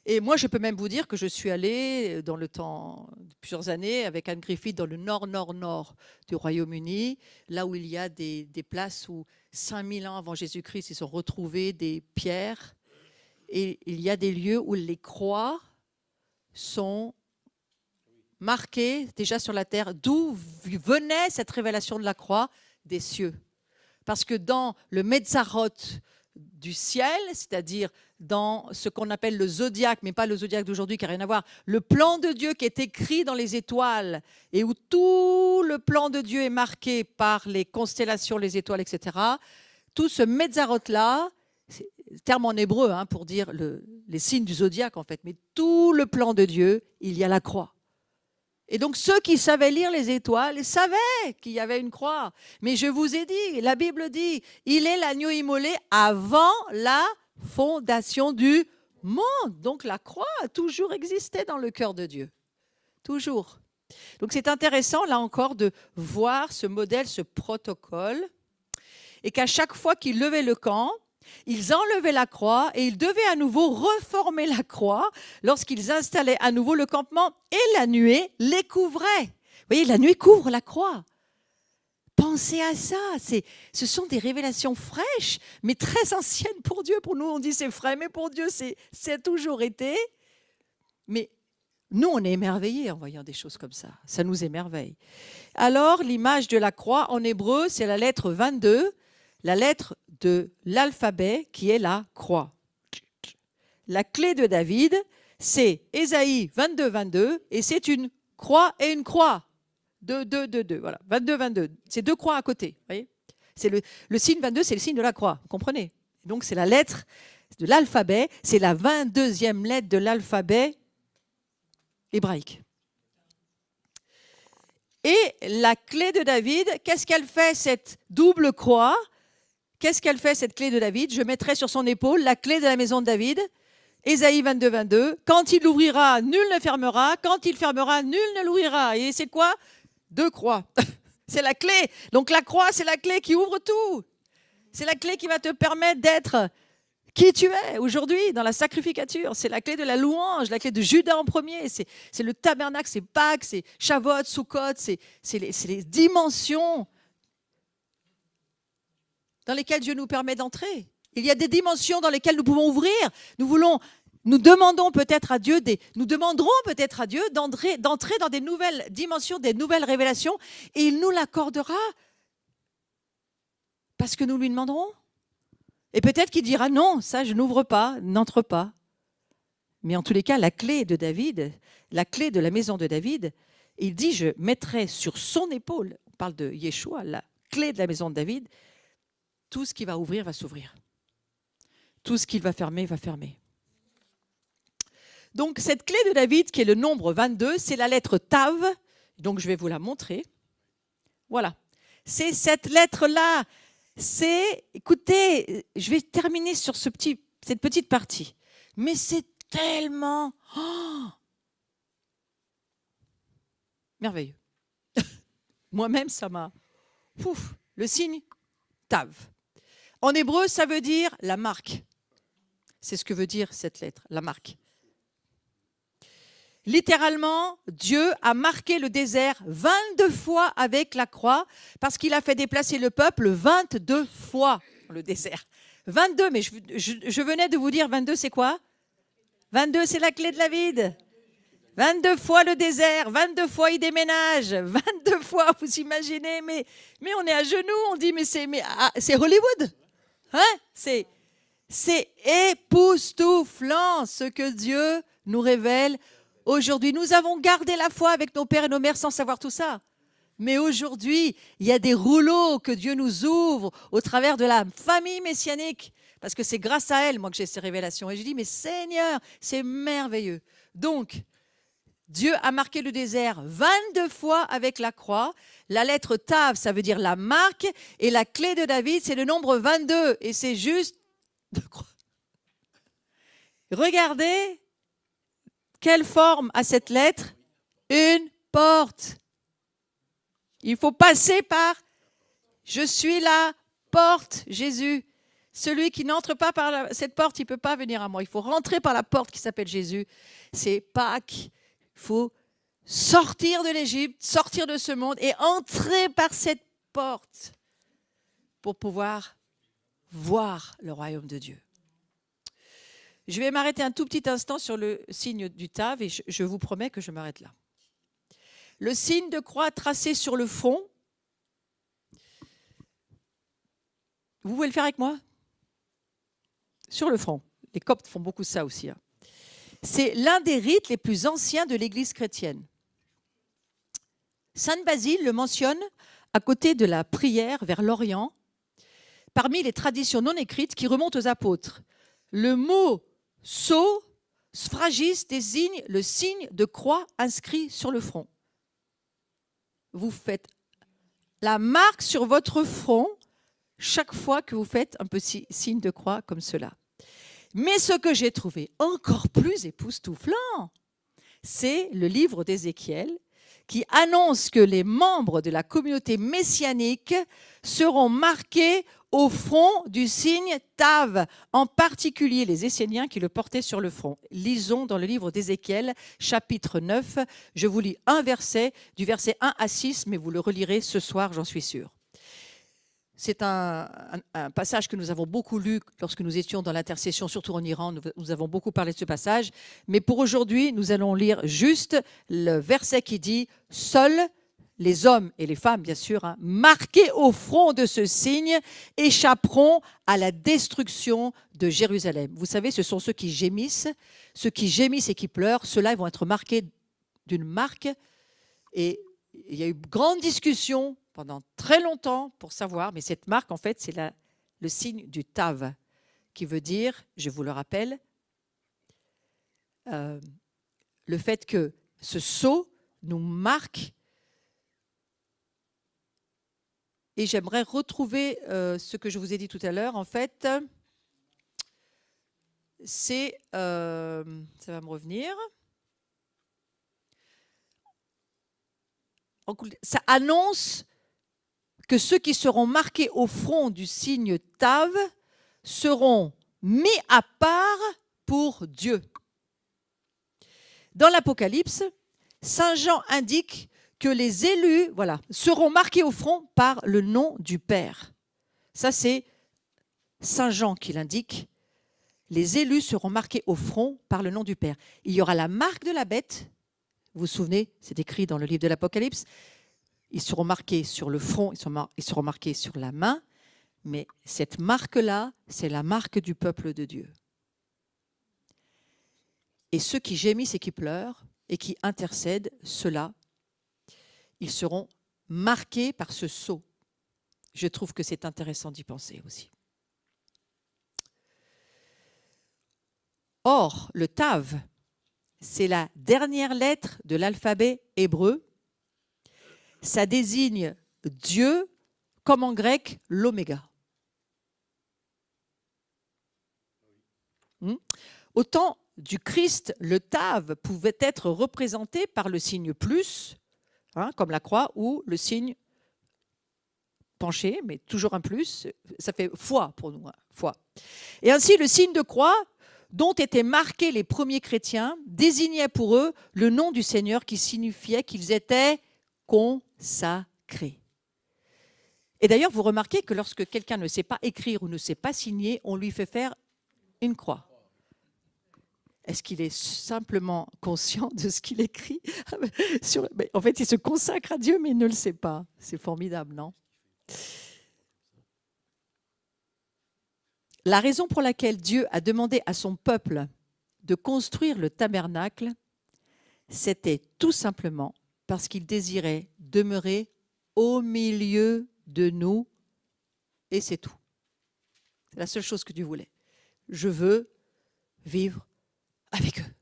Et moi, je peux même vous dire que je suis allée dans le temps de plusieurs années avec Anne Griffith dans le nord du Royaume-Uni, là où il y a des places où 5000 ans avant Jésus-Christ, ils sont retrouvés des pierres. Et il y a des lieux où les croix sont marquées déjà sur la terre. D'où venait cette révélation de la croix? Des cieux. Parce que dans le Metzarot du ciel, c'est-à-dire dans ce qu'on appelle le zodiaque, mais pas le zodiaque d'aujourd'hui qui n'a rien à voir, le plan de Dieu qui est écrit dans les étoiles et où tout le plan de Dieu est marqué par les constellations, les étoiles, etc., tout ce Metzarot-là, c'est un terme en hébreu hein, pour dire les signes du zodiaque en fait, mais tout le plan de Dieu, il y a la croix. Et donc ceux qui savaient lire les étoiles savaient qu'il y avait une croix. Mais je vous ai dit, la Bible dit, il est l'agneau immolé avant la fondation du monde. Donc la croix a toujours existé dans le cœur de Dieu. Toujours. Donc c'est intéressant là encore de voir ce modèle, ce protocole, et qu'à chaque fois qu'ils levaient le camp, ils enlevaient la croix et ils devaient à nouveau reformer la croix lorsqu'ils installaient à nouveau le campement et la nuée les couvrait. Vous voyez, la nuée couvre la croix. Pensez à ça. Ce sont des révélations fraîches, mais très anciennes pour Dieu. Pour nous, on dit c'est frais, mais pour Dieu, c'est toujours été. Mais nous, on est émerveillés en voyant des choses comme ça. Ça nous émerveille. Alors, l'image de la croix en hébreu, c'est la lettre 22. La lettre de l'alphabet qui est la croix. La clé de David, c'est Ésaïe 22, 22, et c'est une croix et une croix. 2, 2, 2, 2, voilà, 22, 22. C'est 2 croix à côté, vous voyez. C'est le signe 22, c'est le signe de la croix, vous comprenez? Donc c'est la lettre de l'alphabet, c'est la 22e lettre de l'alphabet hébraïque. Et la clé de David, qu'est-ce qu'elle fait cette double croix? Qu'est-ce qu'elle fait cette clé de David? Je mettrai sur son épaule la clé de la maison de David. Ésaïe 22, 22. Quand il l'ouvrira, nul ne fermera. Quand il fermera, nul ne l'ouvrira. Et c'est quoi? 2 croix. C'est la clé. Donc la croix, c'est la clé qui ouvre tout. C'est la clé qui va te permettre d'être qui tu es aujourd'hui dans la sacrificature. C'est la clé de la louange, la clé de Judas en premier. C'est le tabernacle, c'est Pâques, c'est Shavuot, Sukkot, c'est les dimensions dans lesquelles Dieu nous permet d'entrer. Il y a des dimensions dans lesquelles nous pouvons ouvrir. Nous demandons peut-être à Dieu, nous demanderons peut-être à Dieu d'entrer dans des nouvelles dimensions, des nouvelles révélations, et il nous l'accordera parce que nous lui demanderons. Et peut-être qu'il dira non, ça je n'ouvre pas, n'entre pas. Mais en tous les cas, la clé de David, la clé de la maison de David, il dit je mettrai sur son épaule, on parle de Yeshua, la clé de la maison de David, tout ce qui va ouvrir va s'ouvrir. Tout ce qu'il va fermer va fermer. Donc cette clé de David qui est le nombre 22, c'est la lettre Tav, donc je vais vous la montrer. Voilà, c'est cette lettre-là. Écoutez, je vais terminer sur cette petite partie, mais c'est tellement merveilleux. Moi-même, ça m'a... Le signe Tav. En hébreu, ça veut dire la marque. C'est ce que veut dire cette lettre, la marque. Littéralement, Dieu a marqué le désert 22 fois avec la croix parce qu'il a fait déplacer le peuple 22 fois dans le désert. 22, mais je venais de vous dire 22, c'est quoi? 22, c'est la clé de David. 22 fois le désert, 22 fois il déménage, 22 fois, vous imaginez, mais on est à genoux, on dit, mais c'est Hollywood. Hein? C'est époustouflant ce que Dieu nous révèle aujourd'hui. Nous avons gardé la foi avec nos pères et nos mères sans savoir tout ça. Mais aujourd'hui, il y a des rouleaux que Dieu nous ouvre au travers de la famille messianique. Parce que c'est grâce à elle, moi, que j'ai ces révélations. Et je dis, mais Seigneur, c'est merveilleux. Donc, Dieu a marqué le désert 22 fois avec la croix. La lettre Tav, ça veut dire la marque. Et la clé de David, c'est le nombre 22. Et c'est juste de croix. Regardez quelle forme a cette lettre? Une porte. Il faut passer par « Je suis la porte, Jésus ». Celui qui n'entre pas par cette porte, il ne peut pas venir à moi. Il faut rentrer par la porte qui s'appelle Jésus. C'est Pâques. Il faut sortir de l'Égypte, sortir de ce monde et entrer par cette porte pour pouvoir voir le royaume de Dieu. Je vais m'arrêter un tout petit instant sur le signe du Tav et je vous promets que je m'arrête là. Le signe de croix tracé sur le front. Vous pouvez le faire avec moi? Sur le front. Les Coptes font beaucoup ça aussi. C'est l'un des rites les plus anciens de l'Église chrétienne. Sainte Basile le mentionne à côté de la prière vers l'Orient, parmi les traditions non écrites qui remontent aux apôtres. Le mot « sceau » sphragis désigne le signe de croix inscrit sur le front. Vous faites la marque sur votre front chaque fois que vous faites un petit signe de croix comme cela. Mais ce que j'ai trouvé encore plus époustouflant, c'est le livre d'Ézéchiel qui annonce que les membres de la communauté messianique seront marqués au front du signe Tav, en particulier les Esséniens qui le portaient sur le front. Lisons dans le livre d'Ézéchiel, chapitre 9. Je vous lis un verset, du verset 1 à 6, mais vous le relirez ce soir, j'en suis sûre. C'est un passage que nous avons beaucoup lu lorsque nous étions dans l'intercession, surtout en Iran. Nous avons beaucoup parlé de ce passage. Mais pour aujourd'hui, nous allons lire juste le verset qui dit « Seuls les hommes et les femmes, bien sûr, hein, marqués au front de ce signe, échapperont à la destruction de Jérusalem. Vous savez, ce sont ceux qui gémissent et qui pleurent. Ceux-là vont être marqués d'une marque. Et il y a eu grande discussion pendant très longtemps pour savoir, mais cette marque, en fait, c'est le signe du Tav, qui veut dire, je vous le rappelle, le fait que ce sceau nous marque. Et j'aimerais retrouver ce que je vous ai dit tout à l'heure. En fait, ça va me revenir. Ça annonce que ceux qui seront marqués au front du signe Tav seront mis à part pour Dieu. Dans l'Apocalypse, Saint Jean indique que les élus, seront marqués au front par le nom du Père. Ça, c'est Saint Jean qui l'indique. Les élus seront marqués au front par le nom du Père. Il y aura la marque de la bête. Vous vous souvenez, c'est écrit dans le livre de l'Apocalypse. Ils seront marqués sur le front, ils seront marqués sur la main. Mais cette marque-là, c'est la marque du peuple de Dieu. Et ceux qui gémissent et qui pleurent et qui intercèdent, ceux-là, ils seront marqués par ce sceau. Je trouve que c'est intéressant d'y penser aussi. Or, le Tav, c'est la dernière lettre de l'alphabet hébreu. Ça désigne Dieu, comme en grec, l'oméga. Au temps du Christ, le Tav pouvait être représenté par le signe plus, comme la croix, ou le signe penché, mais toujours un plus, ça fait foi pour nous, foi. Et ainsi, le signe de croix, dont étaient marqués les premiers chrétiens, désignait pour eux le nom du Seigneur qui signifiait qu'ils étaient consacrés. Et d'ailleurs, vous remarquez que lorsque quelqu'un ne sait pas écrire ou ne sait pas signer, on lui fait faire une croix. Est-ce qu'il est simplement conscient de ce qu'il écrit ? En fait, il se consacre à Dieu, mais il ne le sait pas. C'est formidable, non ? La raison pour laquelle Dieu a demandé à son peuple de construire le tabernacle, c'était tout simplement parce qu'il désirait demeurer au milieu de nous, et c'est tout. C'est la seule chose que Dieu voulait. Je veux vivre avec eux.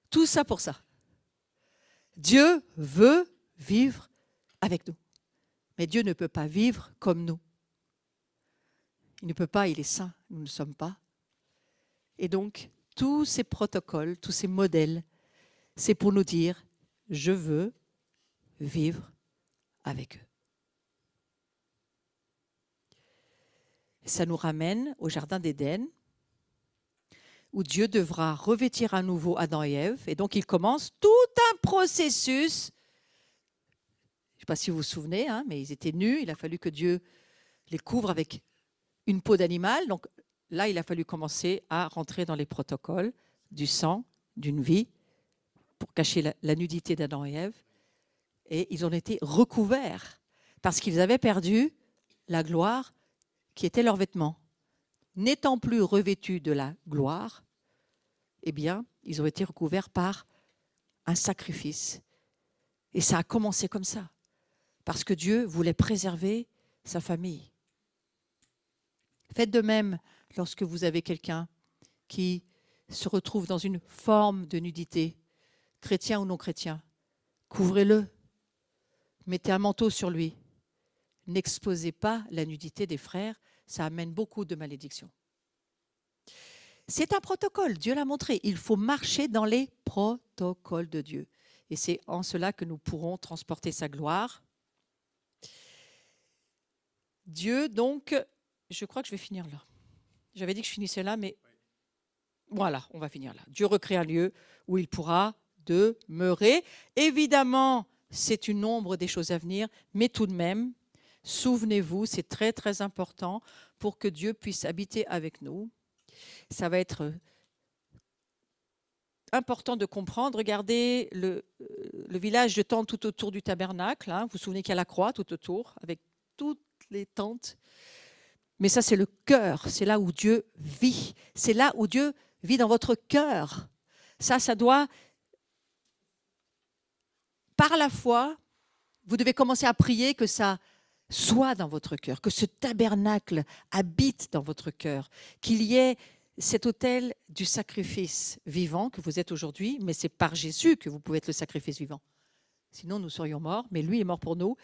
Tout ça pour ça. Dieu veut vivre avec nous. Mais Dieu ne peut pas vivre comme nous. Il ne peut pas, il est saint, nous ne sommes pas. Et donc, tous ces protocoles, tous ces modèles, c'est pour nous dire, je veux vivre avec eux. Ça nous ramène au jardin d'Éden, où Dieu devra revêtir à nouveau Adam et Ève. Et donc, il commence tout un processus. Je ne sais pas si vous vous souvenez, mais ils étaient nus. Il a fallu que Dieu les couvre avec une peau d'animal. Donc là, il a fallu commencer à rentrer dans les protocoles du sang, d'une vie, pour cacher la nudité d'Adam et Ève. Et ils ont été recouverts parce qu'ils avaient perdu la gloire qui était leur vêtement. N'étant plus revêtus de la gloire, eh bien, ils ont été recouverts par un sacrifice. Et ça a commencé comme ça, parce que Dieu voulait préserver sa famille. Faites de même lorsque vous avez quelqu'un qui se retrouve dans une forme de nudité, chrétien ou non chrétien. Couvrez-le, mettez un manteau sur lui. N'exposez pas la nudité des frères, ça amène beaucoup de malédictions. C'est un protocole, Dieu l'a montré. Il faut marcher dans les protocoles de Dieu. Et c'est en cela que nous pourrons transporter sa gloire. Dieu, donc, je crois que je vais finir là. J'avais dit que je finissais là, mais voilà, on va finir là. Dieu recrée un lieu où il pourra demeurer. Évidemment, c'est une ombre des choses à venir, mais tout de même, souvenez-vous, c'est très, très important pour que Dieu puisse habiter avec nous. Ça va être important de comprendre. Regardez le village de tentes tout autour du tabernacle. Hein. Vous vous souvenez qu'il y a la croix tout autour, avec toutes les tentes. Mais ça, c'est le cœur. C'est là où Dieu vit. C'est là où Dieu vit dans votre cœur. Ça doit, par la foi, vous devez commencer à prier que ça soit dans votre cœur, que ce tabernacle habite dans votre cœur, qu'il y ait cet autel du sacrifice vivant que vous êtes aujourd'hui, mais c'est par Jésus que vous pouvez être le sacrifice vivant. Sinon, nous serions morts, mais lui est mort pour nous.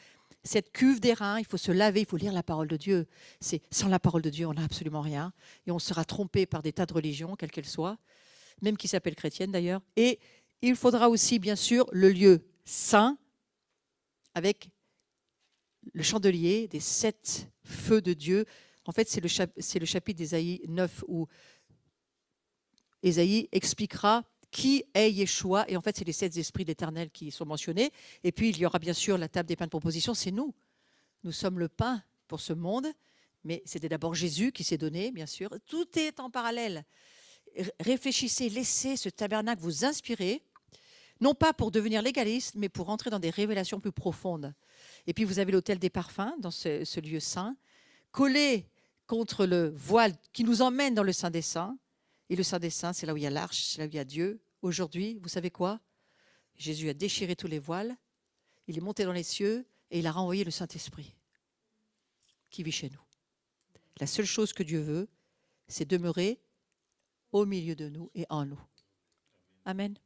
Cette cuve d'airain, il faut se laver, il faut lire la parole de Dieu. Sans la parole de Dieu, on n'a absolument rien. Et on sera trompé par des tas de religions, quelles qu'elles soient, même qui s'appellent chrétiennes d'ailleurs. Et il faudra aussi, bien sûr, le lieu saint, avec le chandelier des 7 feux de Dieu. En fait, c'est le chapitre d'Ésaïe 9 où Ésaïe expliquera qui est Yeshua. Et en fait, c'est les 7 esprits de l'Éternel qui sont mentionnés. Et puis, il y aura bien sûr la table des pains de proposition. C'est nous. Nous sommes le pain pour ce monde. Mais c'était d'abord Jésus qui s'est donné, bien sûr. Tout est en parallèle. Réfléchissez, laissez ce tabernacle vous inspirer. Non pas pour devenir légaliste, mais pour entrer dans des révélations plus profondes. Et puis, vous avez l'autel des parfums dans ce lieu saint, collé contre le voile qui nous emmène dans le Saint des Saints. Et le Saint des Saints, c'est là où il y a l'arche, c'est là où il y a Dieu. Aujourd'hui, vous savez quoi? Jésus a déchiré tous les voiles, il est monté dans les cieux et il a renvoyé le Saint-Esprit qui vit chez nous. La seule chose que Dieu veut, c'est demeurer au milieu de nous et en nous. Amen.